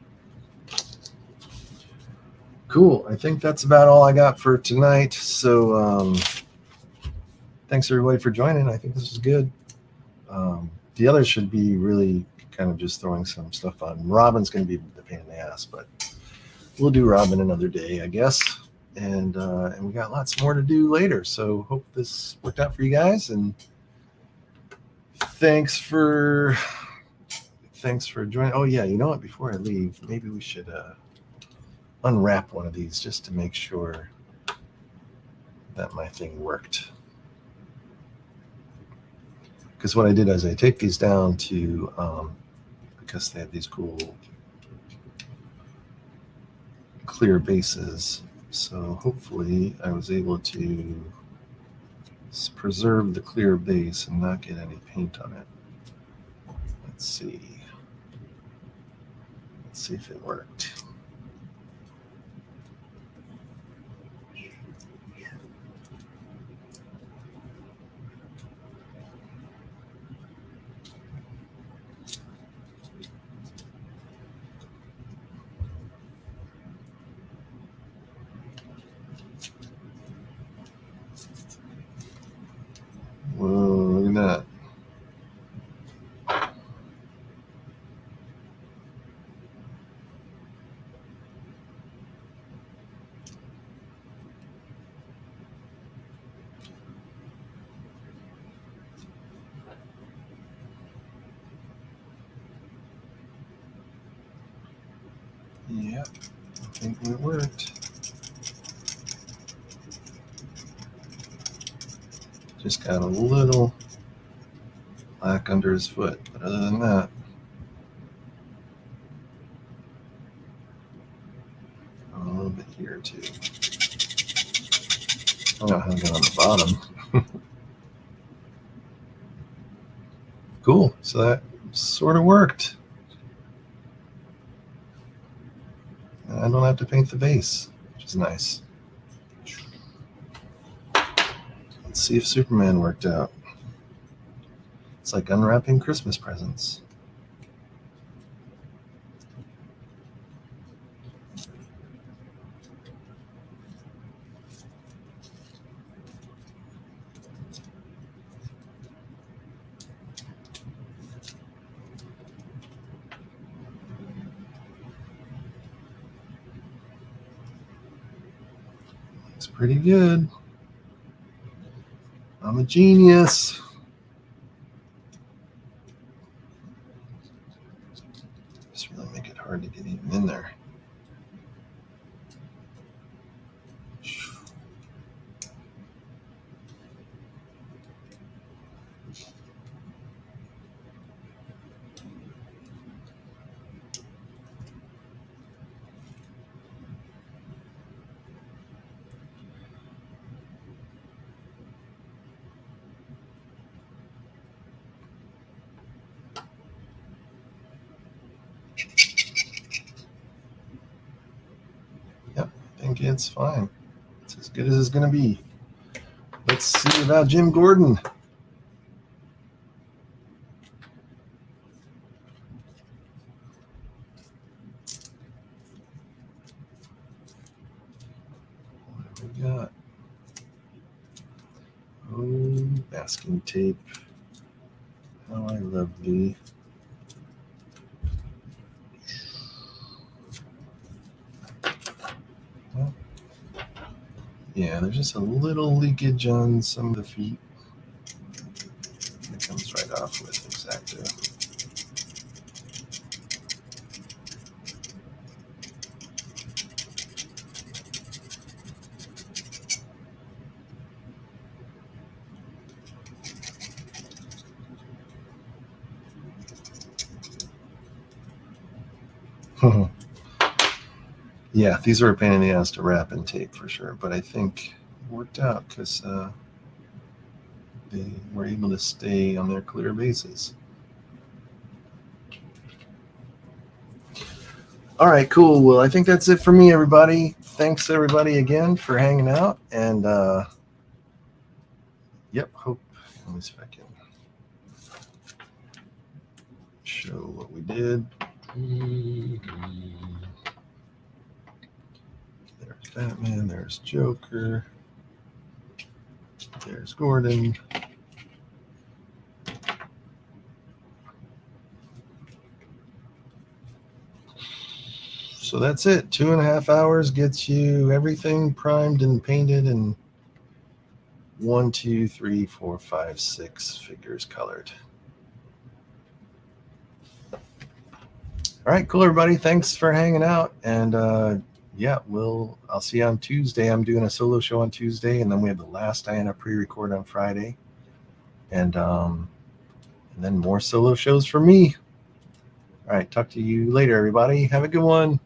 Cool. I think that's about all I got for tonight. So thanks everybody for joining. I think this is good. The others should be really kind of just throwing some stuff on. Robin's going to be the pain in the ass, but we'll do Robin another day, I guess. And we got lots more to do later. So hope this worked out for you guys. And thanks for joining. Oh yeah, you know what? Before I leave, maybe we should unwrap one of these just to make sure that my thing worked. Because what I did is I take these down to, because they have these cool clear bases. So hopefully I was able to preserve the clear base and not get any paint on it. Let's see if it worked. Whoa, look at that. Yep, I think it worked. Just got a little black under his foot. But other than that, a little bit here too. I don't have it on the bottom. Cool. So that sort of worked. And I don't have to paint the base, which is nice. Let's see if Superman worked out. It's like unwrapping Christmas presents. Looks pretty good. I'm a genius. Just really make it hard to get even in there. Yep, I think it's fine. It's as good as it's going to be. Let's see about Jim Gordon. What have we got? Oh, masking tape. How I love thee. Well, yeah, there's just a little leakage on some of the feet. It comes right off with X-Acto. Yeah, these are a pain in the ass to wrap and tape for sure, but I think it worked out because they were able to stay on their clear bases. All right, cool. Well, I think that's it for me, everybody. Thanks, everybody, again for hanging out. And, yep, hope. Let me see if I can show what we did. There's Batman, there's Joker, there's Gordon. So that's it. 2.5 hours gets you everything primed and painted and 1, 2, 3, 4, 5, 6 figures colored. All right, cool, everybody. Thanks for hanging out. And yeah, I'll see you on Tuesday. I'm doing a solo show on Tuesday, and then we have the last Diana pre-record on Friday. And then more solo shows for me. All right, talk to you later, everybody. Have a good one.